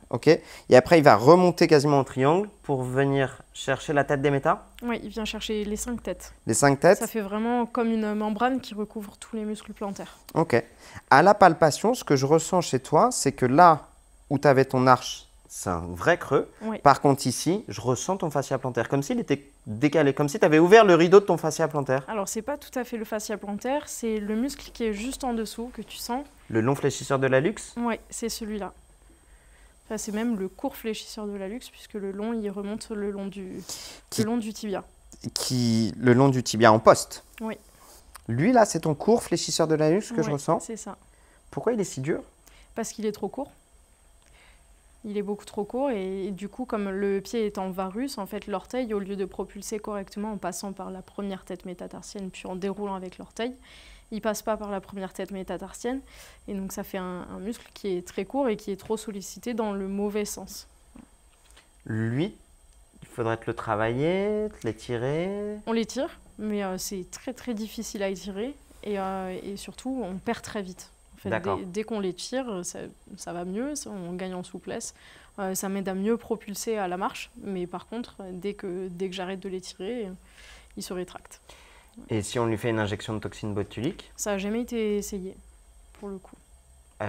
Speaker 1: Ok. Et après, il va remonter quasiment en triangle pour venir chercher la tête des méta.
Speaker 2: Oui, il vient chercher les 5 têtes.
Speaker 1: Les 5 têtes.
Speaker 2: Ça fait vraiment comme une membrane qui recouvre tous les muscles plantaires.
Speaker 1: Ok. À la palpation, ce que je ressens chez toi, c'est que là où tu avais ton arche, c'est un vrai creux.
Speaker 2: Oui.
Speaker 1: Par contre, ici, je ressens ton fascia plantaire, comme s'il était décalé, comme si tu avais ouvert le rideau de ton fascia plantaire.
Speaker 2: Alors, c'est pas tout à fait le fascia plantaire, c'est le muscle qui est juste en dessous que tu sens.
Speaker 1: Le long fléchisseur de l'hallux.
Speaker 2: Oui, c'est celui-là. Enfin, c'est même le court fléchisseur de l'hallux, puisque le long, il remonte le long du tibia.
Speaker 1: Le long du tibia en poste.
Speaker 2: Oui.
Speaker 1: Lui, là, c'est ton court fléchisseur de l'hallux que je ressens.
Speaker 2: C'est ça.
Speaker 1: Pourquoi il est si dur?
Speaker 2: Parce qu'il est trop court. Il est beaucoup trop court et du coup, comme le pied est en varus, en fait, l'orteil, au lieu de propulser correctement en passant par la première tête métatarsienne puis en déroulant avec l'orteil, il passe pas par la première tête métatarsienne. Et donc, ça fait un muscle qui est très court et qui est trop sollicité dans le mauvais sens.
Speaker 1: Lui, il faudrait te le travailler, te l'étirer.
Speaker 2: On l'étire, mais c'est très très difficile à étirer et surtout, on perd très vite. En fait, dès qu'on les tire, ça va mieux, on gagne en souplesse. Ça m'aide à mieux propulser à la marche. Mais par contre, dès que j'arrête de les tirer, il se rétracte.
Speaker 1: Et si on lui fait une injection de toxine botulique?
Speaker 2: Ça n'a jamais été essayé, pour le coup.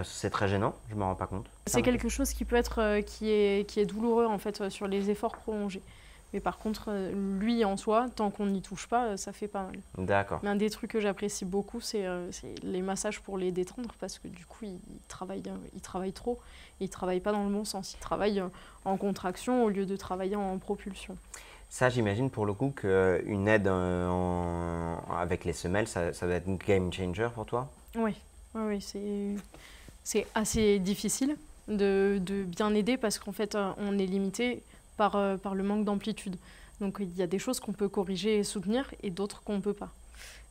Speaker 1: C'est très gênant, je ne me rends pas compte.
Speaker 2: C'est quelque chose qui peut être qui est douloureux en fait, sur les efforts prolongés. Mais par contre, lui en soi, tant qu'on n'y touche pas, ça fait pas mal.
Speaker 1: D'accord.
Speaker 2: Mais un des trucs que j'apprécie beaucoup, c'est les massages pour les détendre, parce que du coup, ils travaillent trop. Ils ne travaillent pas dans le bon sens. Ils travaillent en contraction au lieu de travailler en propulsion.
Speaker 1: Ça, j'imagine pour le coup qu'une aide avec les semelles, ça doit être une game changer pour toi?
Speaker 2: Oui, c'est assez difficile de bien aider parce qu'en fait, on est limité par le manque d'amplitude. Donc il y a des choses qu'on peut corriger et soutenir et d'autres qu'on ne peut pas.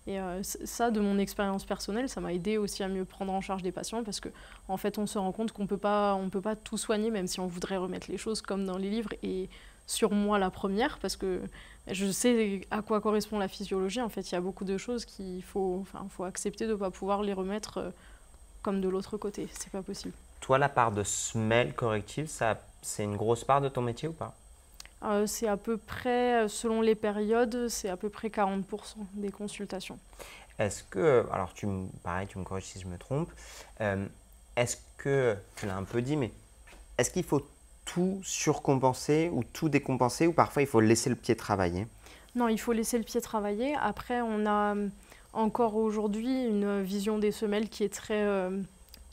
Speaker 2: Et ça, de mon expérience personnelle, ça m'a aidé aussi à mieux prendre en charge des patients parce qu'en fait, on se rend compte qu'on peut pas tout soigner, même si on voudrait remettre les choses comme dans les livres. Et sur moi, la première, parce que je sais à quoi correspond la physiologie. En fait, il y a beaucoup de choses qu'il faut accepter de ne pas pouvoir les remettre comme de l'autre côté. C'est pas possible.
Speaker 1: Toi, la part de semelle corrective, c'est une grosse part de ton métier ou pas?
Speaker 2: C'est à peu près, selon les périodes, c'est à peu près 40% des consultations.
Speaker 1: Est-ce que, alors pareil, tu me corriges si je me trompe, est-ce que, tu l'as un peu dit, mais est-ce qu'il faut tout surcompenser ou tout décompenser ou parfois il faut laisser le pied travailler?
Speaker 2: Non, il faut laisser le pied travailler. Après, on a encore aujourd'hui une vision des semelles qui est très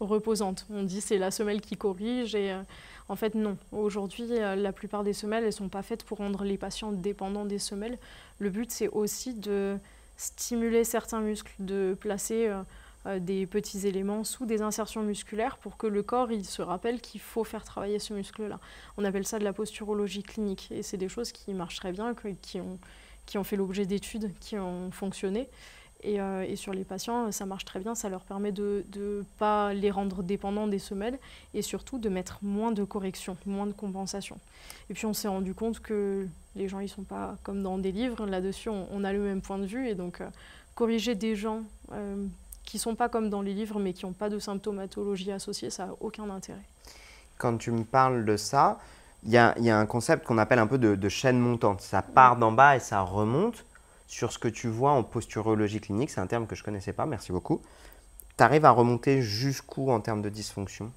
Speaker 2: reposante. On dit c'est la semelle qui corrige et en fait non. Aujourd'hui, la plupart des semelles, elles ne sont pas faites pour rendre les patients dépendants des semelles. Le but, c'est aussi de stimuler certains muscles, de placer des petits éléments sous des insertions musculaires pour que le corps il se rappelle qu'il faut faire travailler ce muscle-là. On appelle ça de la posturologie clinique et c'est des choses qui marchent très bien, qui ont fait l'objet d'études, qui ont fonctionné. Et sur les patients, ça marche très bien, ça leur permet de ne pas les rendre dépendants des semelles et surtout de mettre moins de corrections, moins de compensation. Et puis on s'est rendu compte que les gens, ils ne sont pas comme dans des livres, là-dessus on a le même point de vue et donc corriger des gens qui ne sont pas comme dans les livres mais qui n'ont pas de symptomatologie associée, ça n'a aucun intérêt.
Speaker 1: Quand tu me parles de ça, il y a un concept qu'on appelle un peu de chaîne montante. Ça part d'en bas et ça remonte. Sur ce que tu vois en posturologie clinique, c'est un terme que je ne connaissais pas, merci beaucoup. Tu arrives à remonter jusqu'où en termes de dysfonction?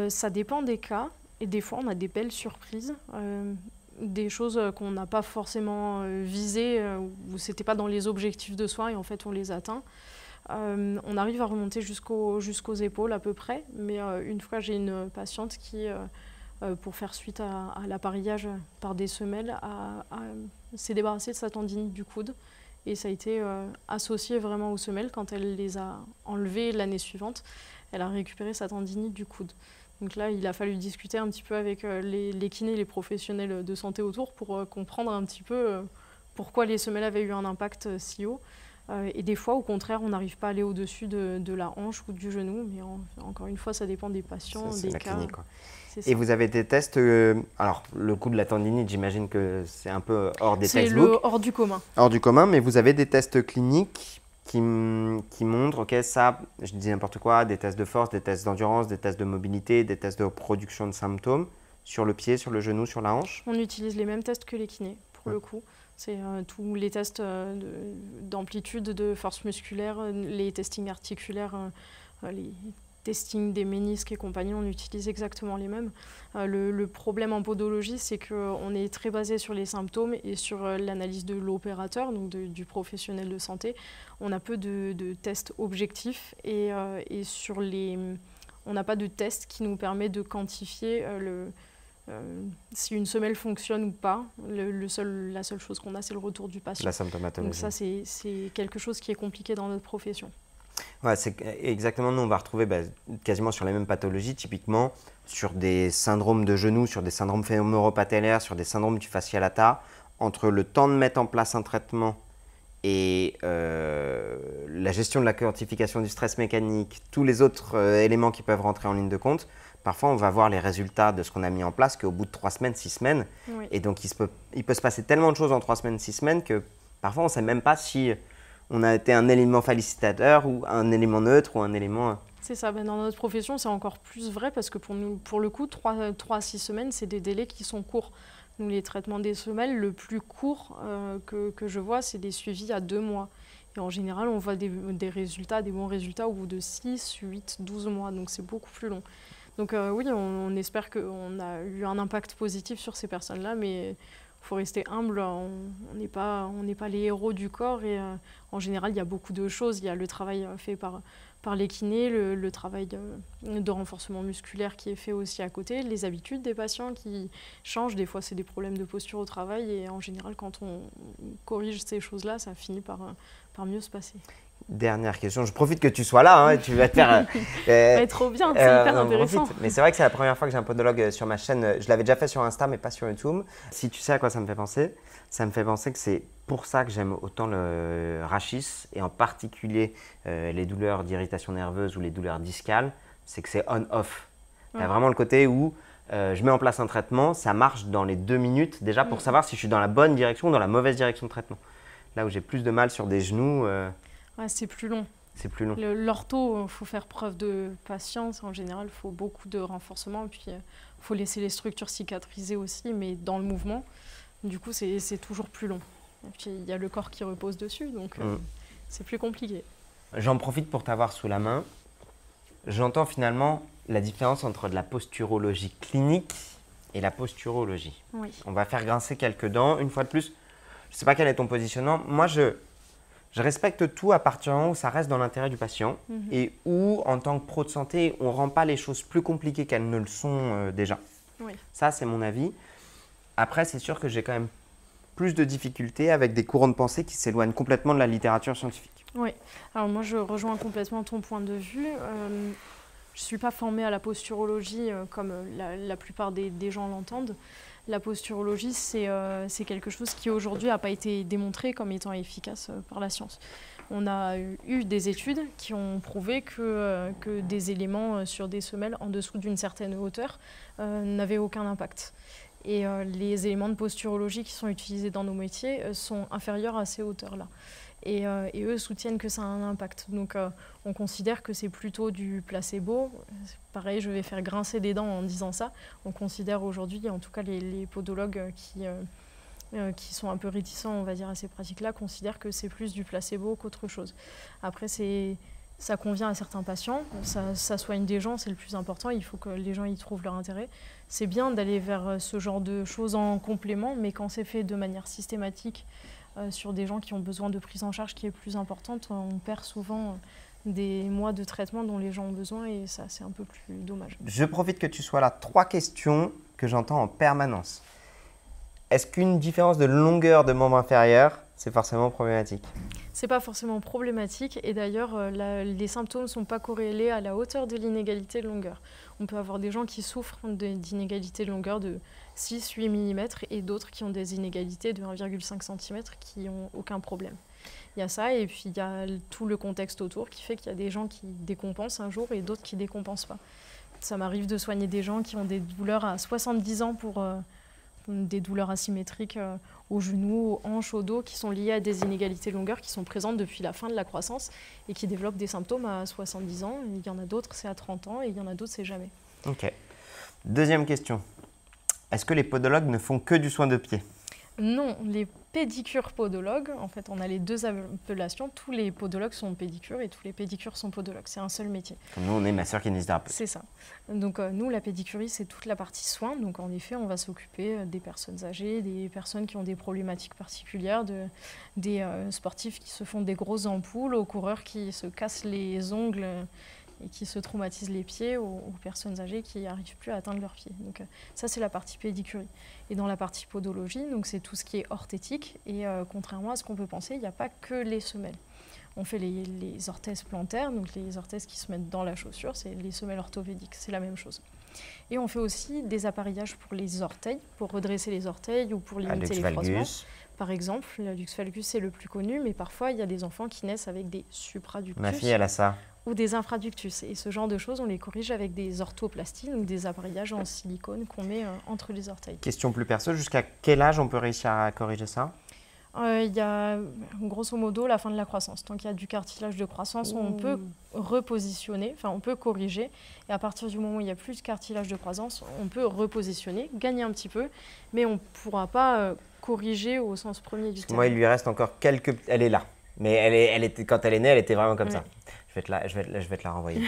Speaker 2: Ça dépend des cas et des fois on a des belles surprises, des choses qu'on n'a pas forcément visées, où ce n'était pas dans les objectifs de soins et en fait on les atteint. On arrive à remonter jusqu'aux épaules à peu près, mais une fois j'ai une patiente qui, pour faire suite à l'appareillage par des semelles, s'est débarrassée de sa tendinite du coude et ça a été associé vraiment aux semelles. Quand elle les a enlevées l'année suivante, elle a récupéré sa tendinite du coude. Donc là, il a fallu discuter un petit peu avec les kinés, les professionnels de santé autour pour comprendre un petit peu pourquoi les semelles avaient eu un impact si haut. Et des fois, au contraire, on n'arrive pas à aller au-dessus de la hanche ou du genou. Mais encore une fois, ça dépend des patients, des cas.
Speaker 1: Clinique, quoi. Et vous avez des tests, alors le coup de la tendinite, j'imagine que c'est un peu hors des textbooks.
Speaker 2: C'est hors du commun.
Speaker 1: Hors du commun, mais vous avez des tests cliniques qui montrent, ok, ça, je dis n'importe quoi, des tests de force, des tests d'endurance, des tests de mobilité, des tests de production de symptômes sur le pied, sur le genou, sur la hanche.
Speaker 2: On utilise les mêmes tests que les kinés, pour le coup. C'est tous les tests d'amplitude, de force musculaire, les testings articulaires, les testings des ménisques et compagnie, on utilise exactement les mêmes. Le problème en podologie, c'est qu'on est très basé sur les symptômes et sur l'analyse de l'opérateur, donc du professionnel de santé. On a peu de tests objectifs et on n'a pas de test qui nous permet de quantifier si une semelle fonctionne ou pas. La seule chose qu'on a, c'est le retour du patient.
Speaker 1: La symptomatologie.
Speaker 2: Donc ça, c'est quelque chose qui est compliqué dans notre profession.
Speaker 1: Ouais, c'est exactement, nous on va retrouver quasiment sur les mêmes pathologies, typiquement sur des syndromes de genoux, sur des syndromes fémoro-patellaires, sur des syndromes du fascia lata, entre le temps de mettre en place un traitement et la gestion de la quantification du stress mécanique, tous les autres éléments qui peuvent rentrer en ligne de compte, parfois on va voir les résultats de ce qu'on a mis en place qu'au bout de 3 semaines, 6 semaines.
Speaker 2: Oui.
Speaker 1: Et donc il peut se passer tellement de choses en 3 semaines, 6 semaines que parfois on ne sait même pas si on a été un élément félicitateur ou un élément neutre ou un élément…
Speaker 2: C'est ça, dans notre profession c'est encore plus vrai parce que pour le coup, 3 à 6 semaines, c'est des délais qui sont courts. Nous, les traitements des semelles, le plus court que je vois, c'est des suivis à 2 mois. Et en général, on voit des résultats, des bons résultats au bout de 6, 8, 12 mois, donc c'est beaucoup plus long. Donc oui, on espère qu'on a eu un impact positif sur ces personnes-là, mais il faut rester humble, on n'est pas les héros du corps et en général, il y a beaucoup de choses. Il y a le travail fait par les kinés, le travail de renforcement musculaire qui est fait aussi à côté, les habitudes des patients qui changent. Des fois, c'est des problèmes de posture au travail et en général, quand on corrige ces choses-là, ça finit par mieux se passer.
Speaker 1: Dernière question, je profite que tu sois là, hein, tu vas te faire…
Speaker 2: trop bien, c'est hyper intéressant.
Speaker 1: Mais c'est vrai que c'est la première fois que j'ai un podologue sur ma chaîne. Je l'avais déjà fait sur Insta, mais pas sur YouTube. Si tu sais à quoi ça me fait penser que c'est pour ça que j'aime autant le rachis et en particulier les douleurs d'irritation nerveuse ou les douleurs discales, c'est que c'est on-off. Tu as vraiment le côté où je mets en place un traitement, ça marche dans les 2 minutes déjà pour savoir si je suis dans la bonne direction ou dans la mauvaise direction de traitement. Là où j'ai plus de mal sur des genoux…
Speaker 2: c'est plus long.
Speaker 1: C'est plus long.
Speaker 2: L'ortho, il faut faire preuve de patience. En général, il faut beaucoup de renforcement. Puis, il faut laisser les structures cicatriser aussi, mais dans le mouvement. Du coup, c'est toujours plus long. Et puis, il y a le corps qui repose dessus, donc c'est plus compliqué.
Speaker 1: J'en profite pour t'avoir sous la main. J'entends finalement la différence entre de la posturologie clinique et la posturologie.
Speaker 2: Oui.
Speaker 1: On va faire grincer quelques dents. Une fois de plus, je ne sais pas quel est ton positionnement. Moi, je respecte tout à partir du moment où ça reste dans l'intérêt du patient et où, en tant que pro de santé, on ne rend pas les choses plus compliquées qu'elles ne le sont déjà.
Speaker 2: Oui.
Speaker 1: Ça, c'est mon avis. Après, c'est sûr que j'ai quand même plus de difficultés avec des courants de pensée qui s'éloignent complètement de la littérature scientifique.
Speaker 2: Oui. Alors moi, je rejoins complètement ton point de vue. Je ne suis pas formée à la posturologie comme la plupart des gens l'entendent. La posturologie, c'est quelque chose qui aujourd'hui n'a pas été démontré comme étant efficace par la science. On a eu des études qui ont prouvé que des éléments sur des semelles en dessous d'une certaine hauteur n'avaient aucun impact. Et les éléments de posturologie qui sont utilisés dans nos métiers sont inférieurs à ces hauteurs-là. Et eux soutiennent que ça a un impact. Donc on considère que c'est plutôt du placebo. Pareil, je vais faire grincer des dents en disant ça. On considère aujourd'hui, en tout cas les podologues qui sont un peu réticents, on va dire, à ces pratiques-là, considèrent que c'est plus du placebo qu'autre chose. Après, ça convient à certains patients, ça soigne des gens, c'est le plus important. Il faut que les gens y trouvent leur intérêt. C'est bien d'aller vers ce genre de choses en complément, mais quand c'est fait de manière systématique, sur des gens qui ont besoin de prise en charge qui est plus importante, on perd souvent des mois de traitement dont les gens ont besoin et ça, c'est un peu plus dommage.
Speaker 1: Je profite que tu sois là. 3 questions que j'entends en permanence. Est-ce qu'une différence de longueur de membre inférieur, c'est forcément problématique?
Speaker 2: C'est pas forcément problématique et d'ailleurs, les symptômes ne sont pas corrélés à la hauteur de l'inégalité de longueur. On peut avoir des gens qui souffrent d'inégalités de longueur de 6-8 mm et d'autres qui ont des inégalités de 1,5 cm qui n'ont aucun problème. Il y a ça et puis il y a tout le contexte autour qui fait qu'il y a des gens qui décompensent un jour et d'autres qui ne décompensent pas. Ça m'arrive de soigner des gens qui ont des douleurs à 70 ans pour des douleurs asymétriques aux genoux, aux hanches, au dos, qui sont liées à des inégalités de longueur qui sont présentes depuis la fin de la croissance et qui développent des symptômes à 70 ans. Il y en a d'autres, c'est à 30 ans, et il y en a d'autres, c'est jamais.
Speaker 1: Ok. Deuxième question. Est-ce que les podologues ne font que du soin de pied?
Speaker 2: Non, les pédicures podologues, en fait, on a les deux appellations. Tous les podologues sont pédicures et tous les pédicures sont podologues. C'est un seul métier.
Speaker 1: Comme nous, on est masseur-kinésithérapeute.
Speaker 2: C'est ça. Donc nous, la pédicurie, c'est toute la partie soins. Donc en effet, on va s'occuper des personnes âgées, des personnes qui ont des problématiques particulières, des sportifs qui se font des grosses ampoules, aux coureurs qui se cassent les ongles et qui se traumatisent les pieds, aux personnes âgées qui n'arrivent plus à atteindre leurs pieds. Donc ça, c'est la partie pédicurie. Et dans la partie podologie, donc c'est tout ce qui est orthétique. Et contrairement à ce qu'on peut penser, il n'y a pas que les semelles. On fait les orthèses plantaires, donc les orthèses qui se mettent dans la chaussure, c'est les semelles orthopédiques, c'est la même chose. Et on fait aussi des appareillages pour les orteils, pour redresser les orteils ou pour limiter les frottements. Par exemple, le luxe valgus, c'est le plus connu, mais parfois, il y a des enfants qui naissent avec des supraductus.
Speaker 1: Ma fille, elle a ça.
Speaker 2: Ou des infraductus. Et ce genre de choses, on les corrige avec des orthoplasties, donc des appareillages en silicone qu'on met entre les orteils.
Speaker 1: Question plus perso, jusqu'à quel âge on peut réussir à corriger ça?
Speaker 2: Il y a grosso modo la fin de la croissance. Tant qu'il y a du cartilage de croissance, on peut repositionner, enfin on peut corriger. Et à partir du moment où il n'y a plus de cartilage de croissance, on peut repositionner, gagner un petit peu, mais on ne pourra pas corriger au sens premier du terme.
Speaker 1: Moi, il lui reste encore quelques... Elle est là. Mais elle était, quand elle est née, elle était vraiment comme ça. Je vais te la renvoyer.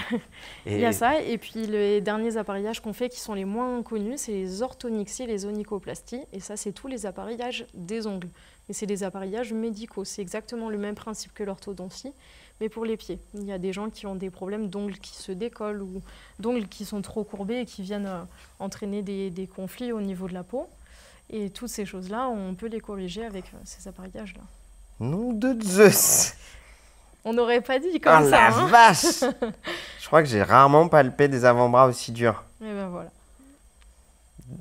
Speaker 2: Il y a ça, et puis les derniers appareillages qu'on fait qui sont les moins connus, c'est les orthonixies, les onychoplasties. Et ça, c'est tous les appareillages des ongles. Et c'est des appareillages médicaux. C'est exactement le même principe que l'orthodontie, mais pour les pieds. Il y a des gens qui ont des problèmes d'ongles qui se décollent ou d'ongles qui sont trop courbés et qui viennent entraîner des conflits au niveau de la peau. Et toutes ces choses-là, on peut les corriger avec ces appareillages-là.
Speaker 1: Nom de Zeus!
Speaker 2: On n'aurait pas dit comme ça.
Speaker 1: Oh la vache! Je crois que j'ai rarement palpé des avant-bras aussi durs.
Speaker 2: Et ben voilà.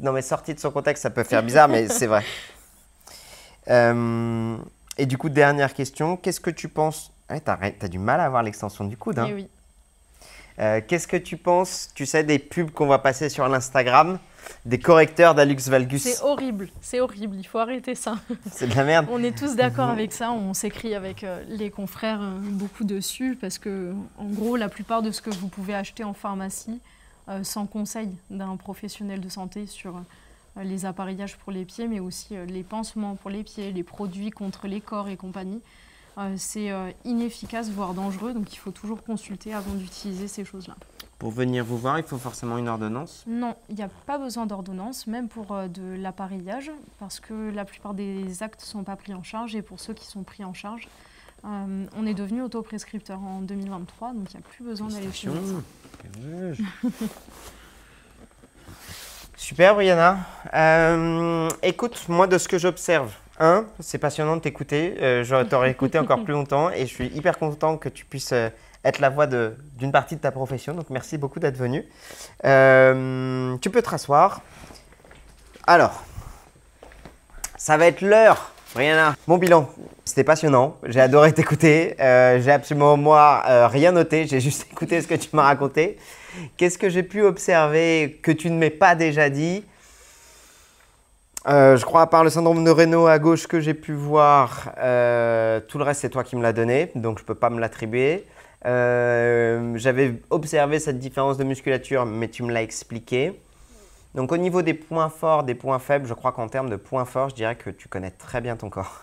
Speaker 1: Non mais sorti de son contexte, ça peut faire bizarre, mais c'est vrai. Et du coup, dernière question, qu'est-ce que tu penses... Ouais, t'as du mal à avoir l'extension du coude. Hein.
Speaker 2: Eh oui.
Speaker 1: Qu'est-ce que tu penses, tu sais, des pubs qu'on va passer sur l'Instagram, des correcteurs d'Hallux valgus?
Speaker 2: C'est horrible, il faut arrêter ça.
Speaker 1: C'est de la merde.
Speaker 2: On est tous d'accord avec ça, on s'écrit avec les confrères beaucoup dessus parce que, en gros, la plupart de ce que vous pouvez acheter en pharmacie, sans conseil d'un professionnel de santé sur les appareillages pour les pieds, mais aussi les pansements pour les pieds, les produits contre les corps et compagnie, c'est inefficace, voire dangereux, donc il faut toujours consulter avant d'utiliser ces choses-là.
Speaker 1: Pour venir vous voir, il faut forcément une ordonnance?
Speaker 2: Non, il n'y a pas besoin d'ordonnance, même pour de l'appareillage, parce que la plupart des actes ne sont pas pris en charge, et pour ceux qui sont pris en charge, on est devenu autoprescripteur en 2023, donc il n'y a plus besoin d'aller chez le médecin.
Speaker 1: Super, Brianna. Écoute, moi, de ce que j'observe, c'est passionnant de t'écouter. Je t'aurais écouté encore plus longtemps et je suis hyper content que tu puisses être la voix d'une partie de ta profession. Donc, merci beaucoup d'être venu. Tu peux te rasseoir. Alors, ça va être l'heure, Brianna. Mon bilan, c'était passionnant. J'ai adoré t'écouter. J'ai absolument, moi, rien noté. J'ai juste écouté ce que tu m'as raconté. Qu'est-ce que j'ai pu observer que tu ne m'aies pas déjà dit? Je crois, à part le syndrome de Raynaud à gauche que j'ai pu voir, tout le reste, c'est toi qui me l'as donné, donc je ne peux pas me l'attribuer. J'avais observé cette différence de musculature, mais tu me l'as expliqué. Donc, au niveau des points forts, des points faibles, je crois qu'en termes de points forts, je dirais que tu connais très bien ton corps.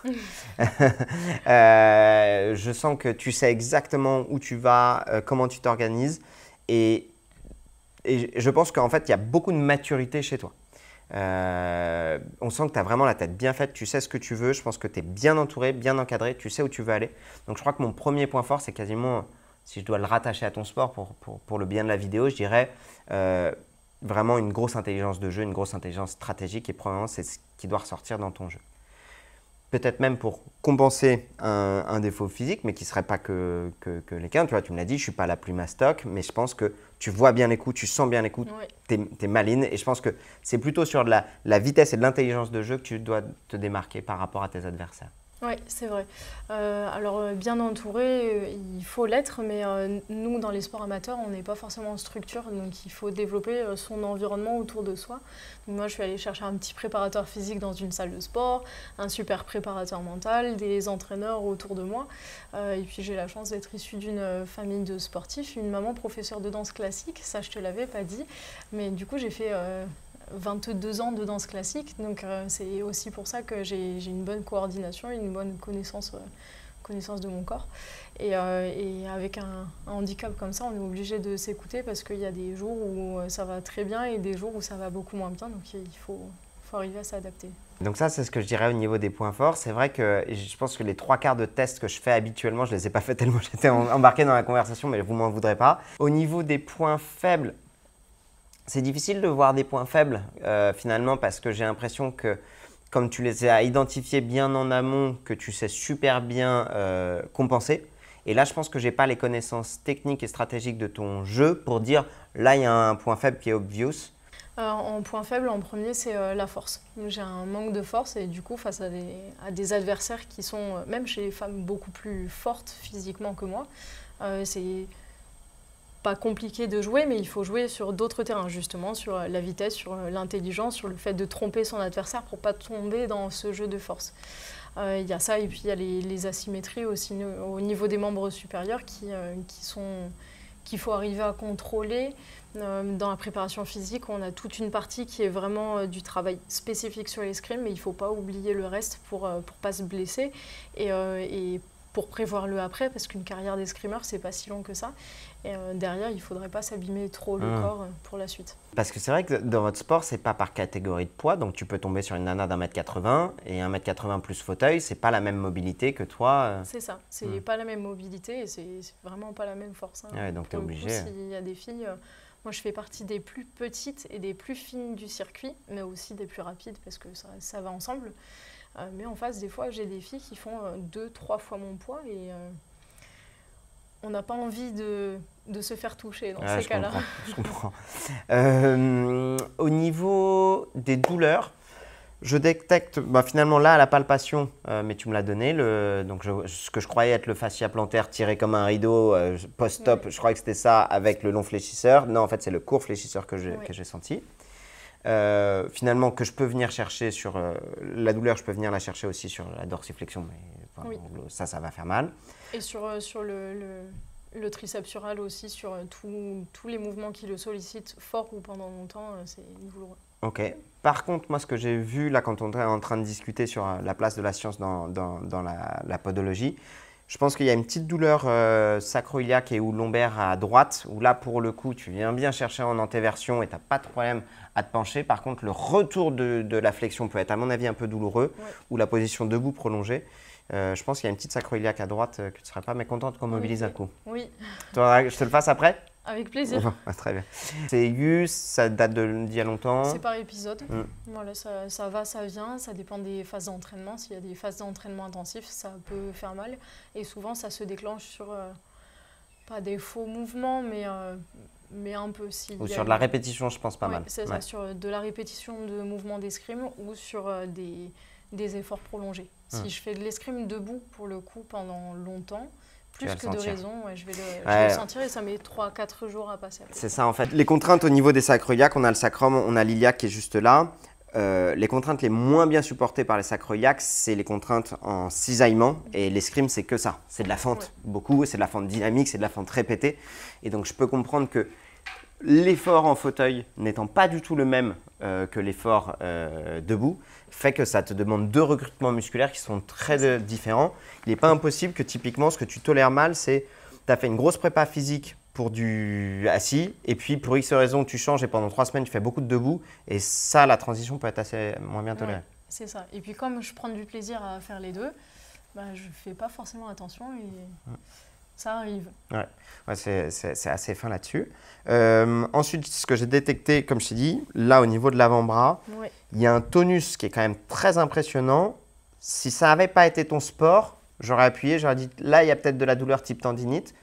Speaker 1: Je sens que tu sais exactement où tu vas, comment tu t'organises. Et je pense qu'en fait, il y a beaucoup de maturité chez toi. On sent que tu as vraiment la tête bien faite, tu sais ce que tu veux, je pense que tu es bien entouré, bien encadré, tu sais où tu veux aller. Donc je crois que mon premier point fort, c'est quasiment, si je dois le rattacher à ton sport pour le bien de la vidéo, je dirais vraiment une grosse intelligence de jeu, une grosse intelligence stratégique et probablement c'est ce qui doit ressortir dans ton jeu. Peut-être même pour compenser un défaut physique, mais qui ne serait pas que les quins. Tu vois, tu me l'as dit, je ne suis pas la plus mastoc, mais je pense que tu vois bien les coups, tu sens bien les coups, oui. Tu es maline. Et je pense que c'est plutôt sur de la vitesse et de l'intelligence de jeu que tu dois te démarquer par rapport à tes adversaires.
Speaker 2: Oui, c'est vrai. Alors, bien entouré, il faut l'être, mais nous, dans les sports amateurs, on n'est pas forcément en structure, donc il faut développer son environnement autour de soi. Donc, moi, je suis allée chercher un petit préparateur physique dans une salle de sport, un super préparateur mental, des entraîneurs autour de moi. Et puis, j'ai la chance d'être issue d'une famille de sportifs, une maman professeure de danse classique, ça, je te l'avais pas dit. Mais du coup, j'ai fait 22 ans de danse classique, donc c'est aussi pour ça que j'ai une bonne coordination, une bonne connaissance de mon corps. Et avec un handicap comme ça, on est obligé de s'écouter parce qu'il y a des jours où ça va très bien et des jours où ça va beaucoup moins bien, donc il faut arriver à s'adapter.
Speaker 1: Donc ça, c'est ce que je dirais au niveau des points forts. C'est vrai que je pense que les 3/4 de tests que je fais habituellement, je ne les ai pas fait tellement j'étais embarqué dans la conversation, mais vous ne m'en voudrez pas. Au niveau des points faibles, c'est difficile de voir des points faibles finalement parce que j'ai l'impression que comme tu les as identifiés bien en amont, que tu sais super bien compenser. Et là, je pense que je n'ai pas les connaissances techniques et stratégiques de ton jeu pour dire là, il y a un point faible qui est obvious.
Speaker 2: En point faible, en premier, c'est la force. J'ai un manque de force et du coup, face à des adversaires qui sont, même chez les femmes, beaucoup plus fortes physiquement que moi, c'est pas compliqué de jouer, mais il faut jouer sur d'autres terrains, justement, sur la vitesse, sur l'intelligence, sur le fait de tromper son adversaire pour pas tomber dans ce jeu de force. Il y a ça, et puis il y a les asymétries aussi au niveau des membres supérieurs qu'il faut arriver à contrôler. Dans la préparation physique, on a toute une partie qui est vraiment du travail spécifique sur l'escrime, mais il ne faut pas oublier le reste pour pas se blesser et pour prévoir le après, parce qu'une carrière d'escrimeur, c'est pas si long que ça. Et derrière, il ne faudrait pas s'abîmer trop le corps pour la suite.
Speaker 1: Parce que c'est vrai que dans votre sport, c'est pas par catégorie de poids, donc tu peux tomber sur une nana d'1m80 et 1m80 plus fauteuil, c'est pas la même mobilité que toi.
Speaker 2: C'est ça, c'est pas la même mobilité et c'est vraiment pas la même force. Hein.
Speaker 1: Ouais, donc tu es obligé.
Speaker 2: S'il y a des filles, moi je fais partie des plus petites et des plus fines du circuit, mais aussi des plus rapides parce que ça va ensemble. Mais en face, des fois, j'ai des filles qui font 2-3 fois mon poids et on n'a pas envie de se faire toucher dans ces cas-là.
Speaker 1: Je comprends. Au niveau des douleurs, je détecte, finalement là à la palpation, mais tu me l'as donné, ce que je croyais être le fascia plantaire tiré comme un rideau post-op, je croyais que c'était ça avec le long fléchisseur. Non, en fait, c'est le court fléchisseur que j'ai senti. Finalement, que je peux venir chercher sur la douleur, je peux venir la chercher aussi sur la dorsiflexion, mais ça va faire mal.
Speaker 2: Et sur le triceps sural aussi, sur tous les mouvements qui le sollicitent fort ou pendant longtemps, c'est douloureux.
Speaker 1: Ok. Par contre, moi, ce que j'ai vu là quand on est en train de discuter sur la place de la science dans la podologie, je pense qu'il y a une petite douleur sacro-iliaque et ou lombaire à droite, où là, pour le coup, tu viens bien chercher en antéversion et tu n'as pas de problème à te pencher. Par contre, le retour de la flexion peut être, à mon avis, un peu douloureux, ou la position debout prolongée. Je pense qu'il y a une petite sacro-iliaque à droite que tu ne seras pas mécontente qu'on mobilise un coup.
Speaker 2: Oui.
Speaker 1: Toi, je te le fasse après?
Speaker 2: Avec plaisir.
Speaker 1: Très bien. C'est aigu, ça date d'il y a longtemps?
Speaker 2: C'est par épisode. Voilà, ça va, ça vient, ça dépend des phases d'entraînement. S'il y a des phases d'entraînement intensif, ça peut faire mal. Et souvent, ça se déclenche sur, pas des faux mouvements, mais un peu.
Speaker 1: Ou sur de la répétition, je pense pas mal.
Speaker 2: C'est ça, sur de la répétition de mouvements d'escrime ou sur des efforts prolongés. Si je fais de l'escrime debout, pour le coup, pendant longtemps, plus que de raison, je vais le sentir et ça met 3-4 jours à passer.
Speaker 1: C'est ça en fait. Les contraintes au niveau des sacro-iliaques, on a le sacrum, on a l'iliaque qui est juste là. Les contraintes les moins bien supportées par les sacro-iliaques, c'est les contraintes en cisaillement. Et l'escrime, c'est que ça. C'est de la fente beaucoup, c'est de la fente dynamique, c'est de la fente répétée. Et donc je peux comprendre que l'effort en fauteuil n'étant pas du tout le même que l'effort debout, fait que ça te demande deux recrutements musculaires qui sont très différents. Il n'est pas impossible que typiquement ce que tu tolères mal, c'est tu as fait une grosse prépa physique pour du assis et puis pour X raison tu changes et pendant 3 semaines tu fais beaucoup de debout et ça la transition peut être assez moins bien tolérée.
Speaker 2: C'est ça. Et puis comme je prends du plaisir à faire les deux, je ne fais pas forcément attention et ça arrive.
Speaker 1: Ouais, c'est assez fin là-dessus. Ensuite, ce que j'ai détecté, comme je t'ai dit, là au niveau de l'avant-bras, il y a un tonus qui est quand même très impressionnant. Si ça n'avait pas été ton sport, j'aurais appuyé, j'aurais dit là il y a peut-être de la douleur type tendinite.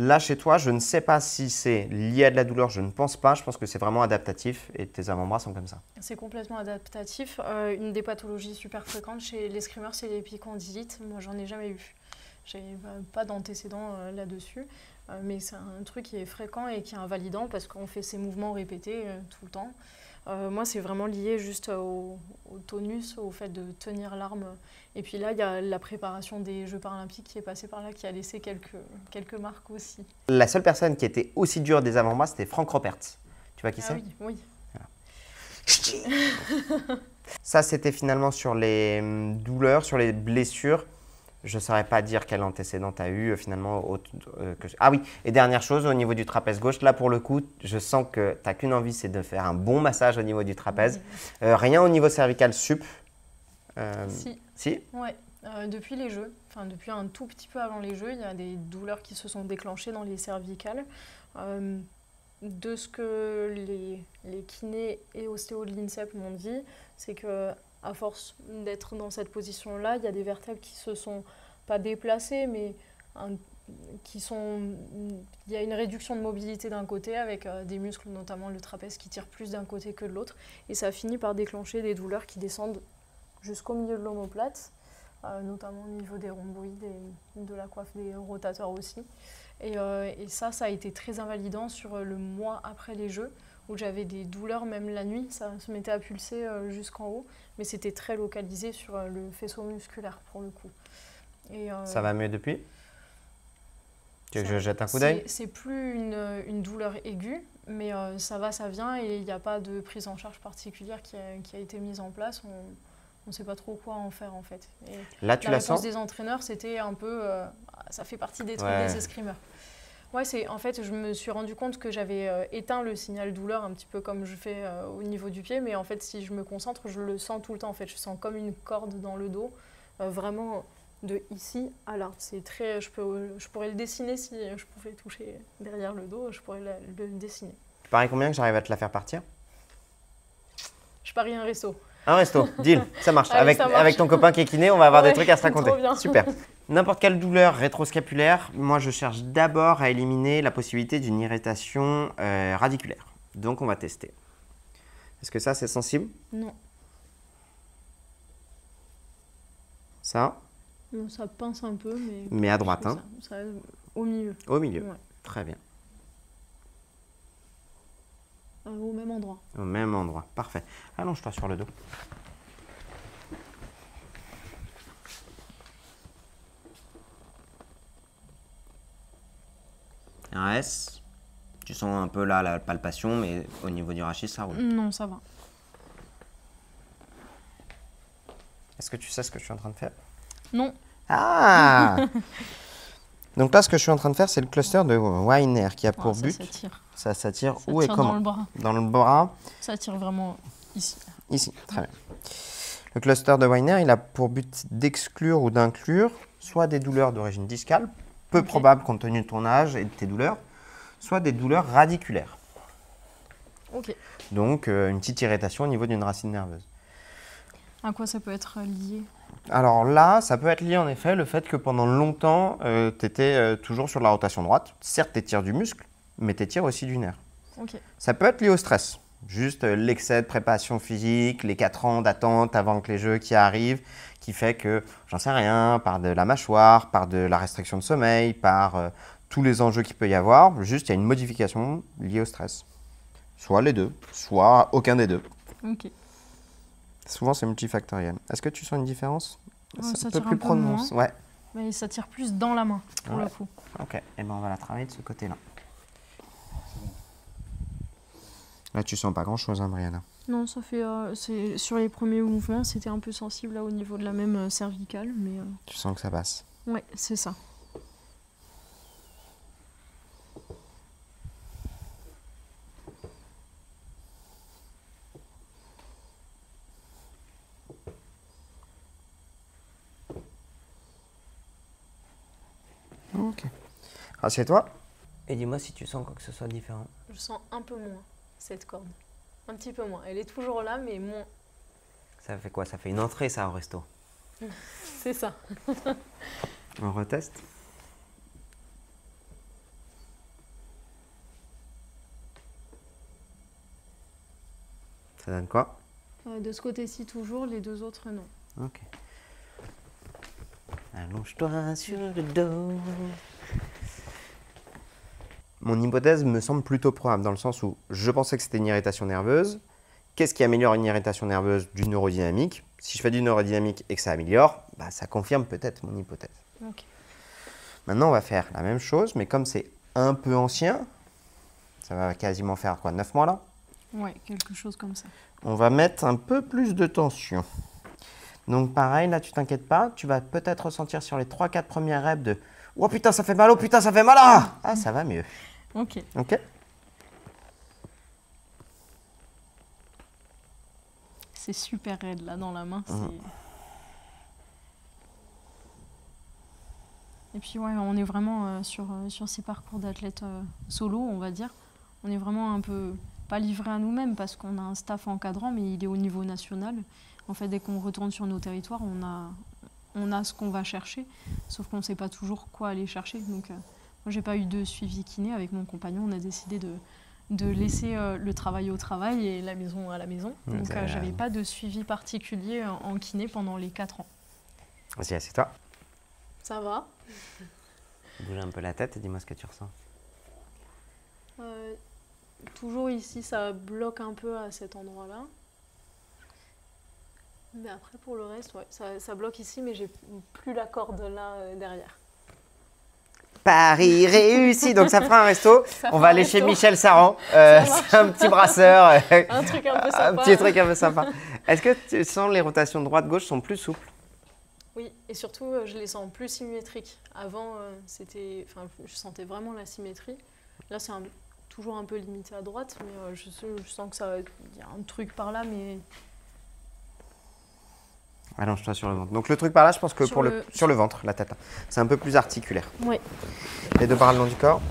Speaker 1: Là, chez toi, je ne sais pas si c'est lié à de la douleur, je ne pense pas. Je pense que c'est vraiment adaptatif et tes avant-bras sont comme ça.
Speaker 2: C'est complètement adaptatif. Une des pathologies super fréquentes chez l'escrimeur, c'est l'épicondylite. Moi, j'en ai jamais eu. J'ai pas d'antécédent là-dessus, mais c'est un truc qui est fréquent et qui est invalidant parce qu'on fait ces mouvements répétés tout le temps. Moi, c'est vraiment lié juste au tonus, au fait de tenir l'arme. Et puis là, il y a la préparation des Jeux paralympiques qui est passée par là, qui a laissé quelques marques aussi.
Speaker 1: La seule personne qui était aussi dure des avant-bras, c'était Frank Roperts. Tu vois qui c'est?
Speaker 2: Oui.
Speaker 1: Ça, c'était finalement sur les douleurs, sur les blessures. Je ne saurais pas dire quel antécédent tu as eu finalement. Ah oui, et dernière chose, au niveau du trapèze gauche, là pour le coup, je sens que tu n'as qu'une envie, c'est de faire un bon massage au niveau du trapèze. Rien au niveau cervical sup. Si.
Speaker 2: Ouais. Depuis les Jeux, enfin depuis un tout petit peu avant les Jeux, il y a des douleurs qui se sont déclenchées dans les cervicales. De ce que les kinés et ostéos de l'INSEP m'ont dit, c'est que à force d'être dans cette position-là, il y a des vertèbres qui se sont pas déplacées, mais il y a une réduction de mobilité d'un côté avec des muscles, notamment le trapèze, qui tire plus d'un côté que de l'autre. Et ça finit par déclencher des douleurs qui descendent jusqu'au milieu de l'omoplate, notamment au niveau des rhomboïdes et de la coiffe des rotateurs aussi. Et ça a été très invalidant sur le mois après les Jeux, où j'avais des douleurs même la nuit, ça se mettait à pulser jusqu'en haut, mais c'était très localisé sur le faisceau musculaire pour le coup.
Speaker 1: Ça va mieux depuis? Tu veux que je jette un coup d'œil?
Speaker 2: C'est plus une douleur aiguë, mais ça va, ça vient, et il n'y a pas de prise en charge particulière qui a été mise en place. On ne sait pas trop quoi en faire en fait. Et
Speaker 1: là, tu la sens?
Speaker 2: La réponse des entraîneurs, c'était un peu, ça fait partie des trucs des escrimeurs. Ouais, en fait, je me suis rendu compte que j'avais éteint le signal douleur un petit peu comme je fais au niveau du pied, mais en fait, si je me concentre, je le sens tout le temps. En fait, je sens comme une corde dans le dos, vraiment de ici à là. C'est très, je pourrais le dessiner si je pouvais toucher derrière le dos, je pourrais le dessiner.
Speaker 1: Tu paries combien que j'arrive à te la faire partir?
Speaker 2: Je parie un resto.
Speaker 1: Un resto, deal, ça marche.
Speaker 2: Allez, ça marche.
Speaker 1: Avec ton copain qui est kiné, on va avoir des
Speaker 2: Ouais,
Speaker 1: trucs à se raconter.
Speaker 2: trop bien.
Speaker 1: Super. N'importe quelle douleur rétroscapulaire, moi je cherche d'abord à éliminer la possibilité d'une irritation radiculaire. Donc on va tester. Est-ce que ça c'est sensible?
Speaker 2: Non.
Speaker 1: Ça?
Speaker 2: Non, ça pince un peu, mais…
Speaker 1: Mais à droite, hein?
Speaker 2: Ça, au milieu.
Speaker 1: Au milieu,
Speaker 2: Ouais.
Speaker 1: très bien.
Speaker 2: Au même endroit.
Speaker 1: Au même endroit, parfait. Allonge-toi sur le dos. Un S. Tu sens un peu là la palpation, mais au niveau du rachis, ça roule.
Speaker 2: Non, ça va.
Speaker 1: Est-ce que tu sais ce que je suis en train de faire?
Speaker 2: Non.
Speaker 1: Ah! Donc là, ce que je suis en train de faire, c'est le cluster de Weiner qui a pour
Speaker 2: ça
Speaker 1: but…
Speaker 2: s'attire.
Speaker 1: Ça s'attire
Speaker 2: Ça
Speaker 1: où et
Speaker 2: tire
Speaker 1: comment?
Speaker 2: dans le bras.
Speaker 1: Dans le bras.
Speaker 2: Ça tire vraiment ici.
Speaker 1: Ici, très bien. Le cluster de Weiner, il a pour but d'exclure ou d'inclure soit des douleurs d'origine discale, peu probable compte tenu de ton âge et de tes douleurs, soit des douleurs radiculaires.
Speaker 2: Ok.
Speaker 1: Donc, une petite irritation au niveau d'une racine nerveuse.
Speaker 2: À quoi ça peut être lié?
Speaker 1: Alors là, ça peut être lié en effet le fait que pendant longtemps, tu étais toujours sur la rotation droite. Certes, tu étires du muscle, mais tu étires aussi du nerf.
Speaker 2: Ok.
Speaker 1: Ça peut être lié au stress. Juste l'excès de préparation physique, les 4 ans d'attente avant que les Jeux qui arrivent, qui fait que, j'en sais rien, par de la mâchoire, par de la restriction de sommeil, par tous les enjeux qu'il peut y avoir, juste il y a une modification liée au stress. Soit les deux, soit aucun des deux.
Speaker 2: Ok.
Speaker 1: Souvent c'est multifactoriel. Est-ce que tu sens une différence?
Speaker 2: Ça
Speaker 1: peut
Speaker 2: tire
Speaker 1: plus
Speaker 2: un peu
Speaker 1: prononcé.
Speaker 2: moins.
Speaker 1: Ouais.
Speaker 2: Mais ça tire plus dans la main, pour
Speaker 1: Ouais.
Speaker 2: le coup.
Speaker 1: Ok, et ben on va la travailler de ce côté-là. Là, tu sens pas grand-chose, hein, Brianna.
Speaker 2: Non, ça fait… sur les premiers mouvements, c'était un peu sensible là au niveau de la même cervicale, mais…
Speaker 1: Tu sens que ça passe.
Speaker 2: Ouais, c'est ça.
Speaker 1: Ok. Assieds-toi. Et dis-moi si tu sens quoi que ce soit différent.
Speaker 2: Je sens un peu moins cette corde. Un petit peu moins. Elle est toujours là, mais moins.
Speaker 1: Ça fait quoi? Ça fait une entrée, ça, au resto.
Speaker 2: C'est ça.
Speaker 1: On reteste. Ça donne quoi?
Speaker 2: De ce côté-ci toujours, les deux autres non.
Speaker 1: Ok. Allonge-toi sur le dos. Mon hypothèse me semble plutôt probable dans le sens où je pensais que c'était une irritation nerveuse. Qu'est-ce qui améliore une irritation nerveuse? Du neurodynamique. Si je fais du neurodynamique et que ça améliore, bah, ça confirme peut-être mon hypothèse.
Speaker 2: Ok.
Speaker 1: Maintenant, on va faire la même chose, mais comme c'est un peu ancien, ça va quasiment faire quoi, 9 mois là?
Speaker 2: Ouais, quelque chose comme ça.
Speaker 1: On va mettre un peu plus de tension. Donc pareil, là tu t'inquiètes pas, tu vas peut-être ressentir sur les 3-4 premières reps de « Oh putain ça fait mal, oh putain ça fait mal ah !» Ah ça va mieux.
Speaker 2: Ok.
Speaker 1: Ok.
Speaker 2: C'est super raide là dans la main. Et puis ouais, on est vraiment sur ces parcours d'athlètes solo, on va dire. On est vraiment un peu, pas livré à nous-mêmes parce qu'on a un staff encadrant, mais il est au niveau national. En fait, dès qu'on retourne sur nos territoires, on a ce qu'on va chercher, sauf qu'on ne sait pas toujours quoi aller chercher. Donc moi, j'ai pas eu de suivi kiné avec mon compagnon. On a décidé de laisser le travail au travail et la maison à la maison. Donc j'avais pas de suivi particulier en kiné pendant les 4 ans.
Speaker 1: Vas-y, assieds-toi.
Speaker 2: Ça va.
Speaker 1: Bouge un peu la tête et dis-moi ce que tu ressens.
Speaker 2: Toujours ici, ça bloque un peu à cet endroit-là. Mais après, pour le reste, ouais, ça bloque ici, mais j'ai plus la corde là derrière.
Speaker 1: Paris réussi, donc ça fera un resto. On va aller chez Michel Saran.
Speaker 2: marche.
Speaker 1: C'est un petit brasseur.
Speaker 2: Un truc un peu sympa.
Speaker 1: Un petit truc un peu sympa. Est-ce que tu sens les rotations droite-gauche sont plus souples?
Speaker 2: Oui, et surtout, je les sens plus symétriques. Avant, je sentais vraiment la symétrie. Là, c'est toujours un peu limité à droite, mais je sens que il y a un truc par là, mais...
Speaker 1: Allonge-toi sur le ventre. Donc le truc par là, je pense que sur le ventre, la tête, c'est un peu plus articulaire.
Speaker 2: Oui.
Speaker 1: Les deux bras le long du corps.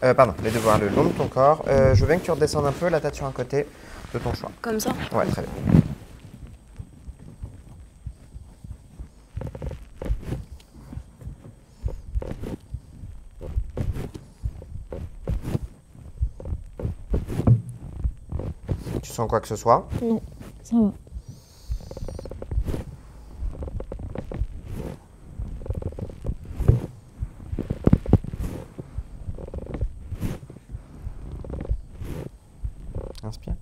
Speaker 1: Pardon, les deux bras le long de ton corps. Je veux bien que tu redescendes un peu la tête sur un côté de ton choix.
Speaker 2: Comme ça?
Speaker 1: Ouais, très bien. Tu sens quoi que ce soit?
Speaker 2: Non, ça va.
Speaker 1: Inspire.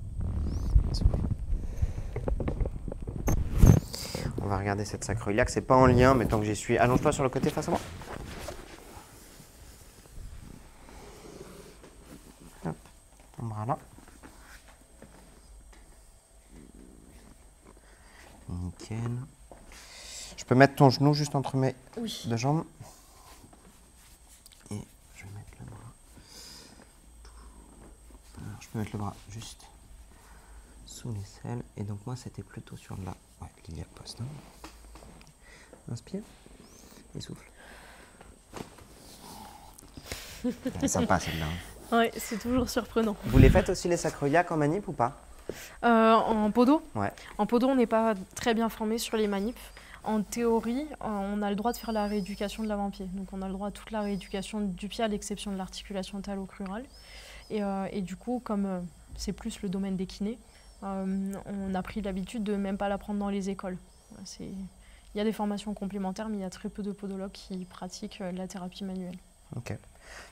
Speaker 1: On va regarder cette sacroiliaque. C'est pas en lien, mais tant que j'y suis, allonge-toi sur le côté face à moi. Hop, ton bras là. Nickel. Je peux mettre ton genou juste entre mes deux jambes. Et je vais mettre le bras. Alors, je peux mettre le bras juste sous l'aisselle. Et donc moi, c'était plutôt sur la ligne poste. Hein. Inspire et souffle. C'est sympa celle-là.
Speaker 2: Oui, c'est toujours surprenant.
Speaker 1: Vous les faites aussi les sacroiliaques en manip ou pas?
Speaker 2: En podo?
Speaker 1: Ouais.
Speaker 2: En podo, on n'est pas très bien formé sur les manips. En théorie, on a le droit de faire la rééducation de l'avant-pied. Donc on a le droit à toute la rééducation du pied à l'exception de l'articulation talocrurale. Et du coup, comme c'est plus le domaine des kinés, on a pris l'habitude de même pas l'apprendre dans les écoles. Il y a des formations complémentaires, mais il y a très peu de podologues qui pratiquent la thérapie manuelle.
Speaker 1: Ok.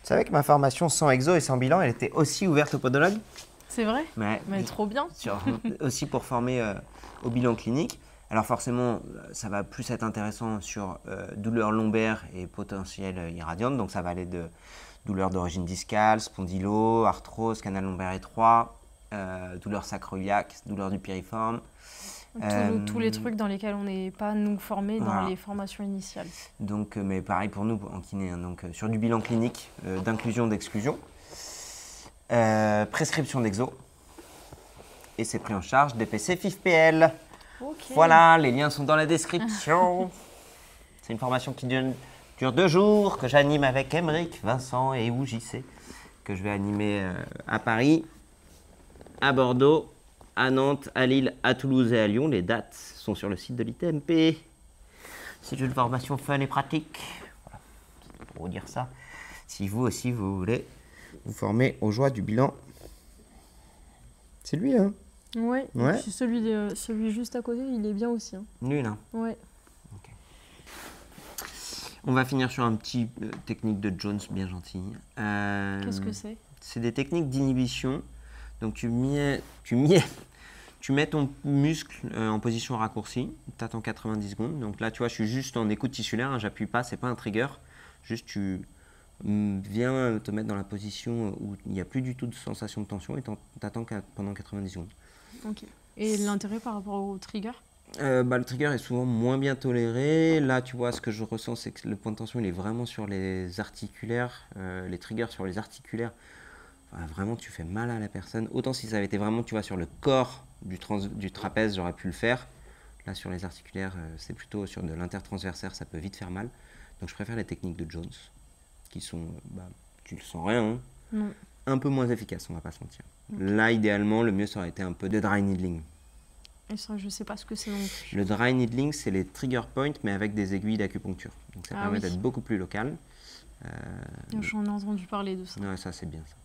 Speaker 1: Tu savais que ma formation sans exo et sans bilan, elle était aussi ouverte aux podologues?
Speaker 2: C'est vrai?
Speaker 1: Mais
Speaker 2: trop bien.
Speaker 1: Aussi pour former au bilan clinique. Alors forcément, ça va plus être intéressant sur douleurs lombaires et potentielles irradiantes. Donc ça va aller de douleurs d'origine discale, spondylo, arthrose, canal lombaire étroit, douleurs sacroiliaques, douleurs du piriforme.
Speaker 2: Tous les trucs dans lesquels on n'est pas nous formés
Speaker 1: Voilà.
Speaker 2: dans les formations initiales.
Speaker 1: Donc, mais pareil pour nous en kiné, hein, donc sur du bilan clinique, d'inclusion, d'exclusion, prescription d'exo, et c'est pris en charge DPC FIFPL.
Speaker 2: Okay.
Speaker 1: Voilà, les liens sont dans la description. C'est une formation qui dure 2 jours, que j'anime avec Emeric, Vincent et JC, que je vais animer à Paris, à Bordeaux, à Nantes, à Lille, à Toulouse et à Lyon. Les dates sont sur le site de l'ITMP. C'est une formation fun et pratique. Voilà, c'est pour vous dire ça. Si vous aussi, vous voulez vous former aux joies du bilan. C'est lui, hein?
Speaker 2: Ouais,
Speaker 1: Ouais.
Speaker 2: et puis celui juste à côté, il est bien aussi. Hein.
Speaker 1: Nul, hein.
Speaker 2: Ouais.
Speaker 1: On va finir sur un petit technique de Jones bien gentil.
Speaker 2: Qu'est-ce que c'est?
Speaker 1: C'est des techniques d'inhibition. Donc tu mets ton muscle en position raccourcie, tu attends 90 secondes. Donc là, tu vois, je suis juste en écoute tissulaire, hein, j'appuie pas, c'est pas un trigger. Juste tu viens te mettre dans la position où il n'y a plus du tout de sensation de tension et tu attends pendant 90 secondes.
Speaker 2: Ok. Et l'intérêt par rapport au trigger?
Speaker 1: Le trigger est souvent moins bien toléré. Là, tu vois, ce que je ressens, c'est que le point de tension, il est vraiment sur les articulaires. Les triggers sur les articulaires, vraiment, tu fais mal à la personne. Autant si ça avait été vraiment, tu vois, sur le corps du trapèze, j'aurais pu le faire. Là, sur les articulaires, c'est plutôt sur de l'intertransversaire, ça peut vite faire mal. Donc, je préfère les techniques de Jones, qui sont, tu le sens rien, hein,
Speaker 2: Non.
Speaker 1: un peu moins efficaces, on va pas se mentir. Là, idéalement, le mieux, ça aurait été un peu de dry needling.
Speaker 2: Et ça, je sais pas ce que c'est non plus.
Speaker 1: Le dry needling, c'est les trigger points, mais avec des aiguilles d'acupuncture. Donc ça permet d'être beaucoup plus local.
Speaker 2: J'en ai entendu parler de ça.
Speaker 1: Ouais, ça c'est bien ça.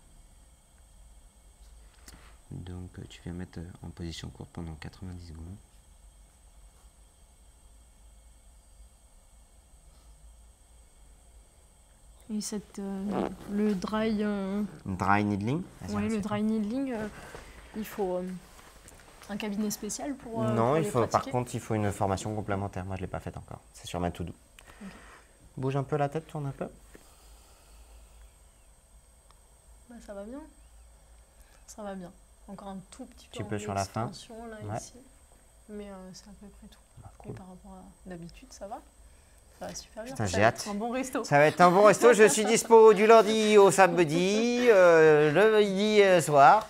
Speaker 1: Donc tu viens mettre en position courte pendant 90 secondes.
Speaker 2: Et le dry...
Speaker 1: Dry needling.
Speaker 2: Ouais, le dry needling, il faut un cabinet spécial pour
Speaker 1: Non,
Speaker 2: pour
Speaker 1: par contre, il faut une formation complémentaire. Moi, je ne l'ai pas faite encore. C'est sur ma to-do. Okay. Bouge un peu la tête, tourne un peu.
Speaker 2: Ça va bien. Ça va bien. Encore un tout petit peu
Speaker 1: peu sur la fin.
Speaker 2: Là, ici. Mais c'est à peu près tout. Cool. Et par rapport à d'habitude, ça va? Ça va super bien.
Speaker 1: J'ai hâte.
Speaker 2: Ça va être un bon resto.
Speaker 1: Ça va être un bon resto. Je suis dispo du lundi au samedi, le midi soir.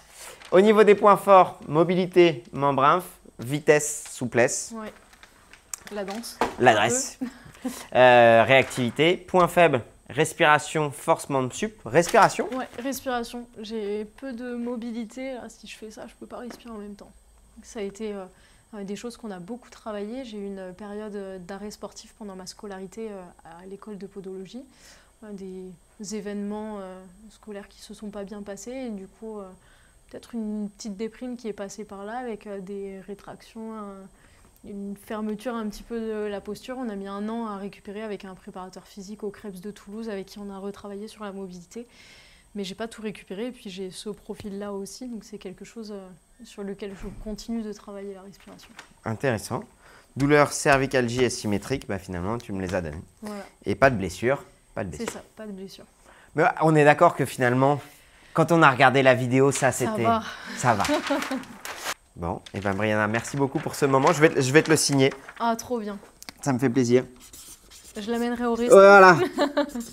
Speaker 1: Au niveau des points forts, mobilité, membre, vitesse, souplesse.
Speaker 2: Ouais. La danse.
Speaker 1: L'adresse. Réactivité. Point faible, respiration, force membre sup. Respiration.
Speaker 2: Ouais, respiration. J'ai peu de mobilité. Là, si je fais ça, je ne peux pas respirer en même temps. Ça a été des choses qu'on a beaucoup travaillé. J'ai eu une période d'arrêt sportif pendant ma scolarité à l'école de podologie. Des événements scolaires qui ne se sont pas bien passés. Et du coup, peut-être une petite déprime qui est passée par là avec des rétractions, une fermeture un petit peu de la posture. On a mis 1 an à récupérer avec un préparateur physique au Krebs de Toulouse avec qui on a retravaillé sur la mobilité. Mais j'ai pas tout récupéré et puis j'ai ce profil-là aussi. Donc c'est quelque chose sur lequel je continue de travailler la respiration.
Speaker 1: Intéressant. Douleur cervicalgie et symétrique, finalement tu me les as données.
Speaker 2: Voilà.
Speaker 1: Et pas de blessure.
Speaker 2: C'est ça, pas de blessure.
Speaker 1: Mais on est d'accord que finalement, quand on a regardé la vidéo, ça va. Bon, et Brianna, merci beaucoup pour ce moment. Je vais te le signer.
Speaker 2: Ah, trop bien.
Speaker 1: Ça me fait plaisir.
Speaker 2: Je l'amènerai au resto.
Speaker 1: Voilà,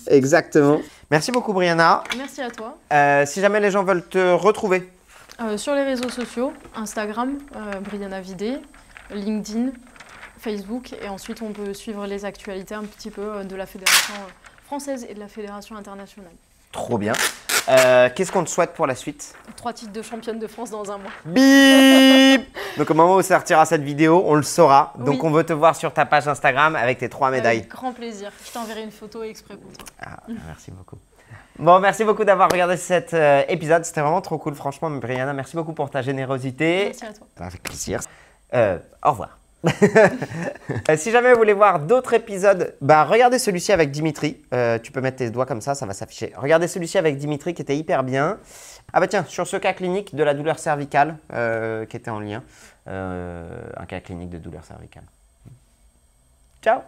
Speaker 1: exactement. Merci beaucoup Brianna.
Speaker 2: Merci à toi.
Speaker 1: Si jamais les gens veulent te retrouver.
Speaker 2: Sur les réseaux sociaux, Instagram, Brianna Vidé, LinkedIn, Facebook. Et ensuite, on peut suivre les actualités un petit peu de la Fédération française et de la Fédération internationale.
Speaker 1: Trop bien. Qu'est-ce qu'on te souhaite pour la suite?
Speaker 2: 3 titres de championne de France dans 1 mois.
Speaker 1: Bip. Donc au moment où sortira cette vidéo, on le saura. Donc
Speaker 2: oui.
Speaker 1: on veut te voir sur ta page Instagram avec tes 3 médailles.
Speaker 2: Avec grand plaisir. Je t'enverrai une photo exprès pour toi.
Speaker 1: Ah, merci beaucoup. Bon, merci beaucoup d'avoir regardé cet épisode. C'était vraiment trop cool, franchement. Brianna, merci beaucoup pour ta générosité.
Speaker 2: Merci à toi.
Speaker 1: Avec plaisir. Au revoir. Si jamais vous voulez voir d'autres épisodes, regardez celui-ci avec Dimitri. Tu peux mettre tes doigts comme ça va s'afficher. Regardez celui-ci avec Dimitri qui était hyper bien. Ah tiens, sur ce cas clinique de la douleur cervicale qui était en lien. Un cas clinique de douleur cervicale. Ciao.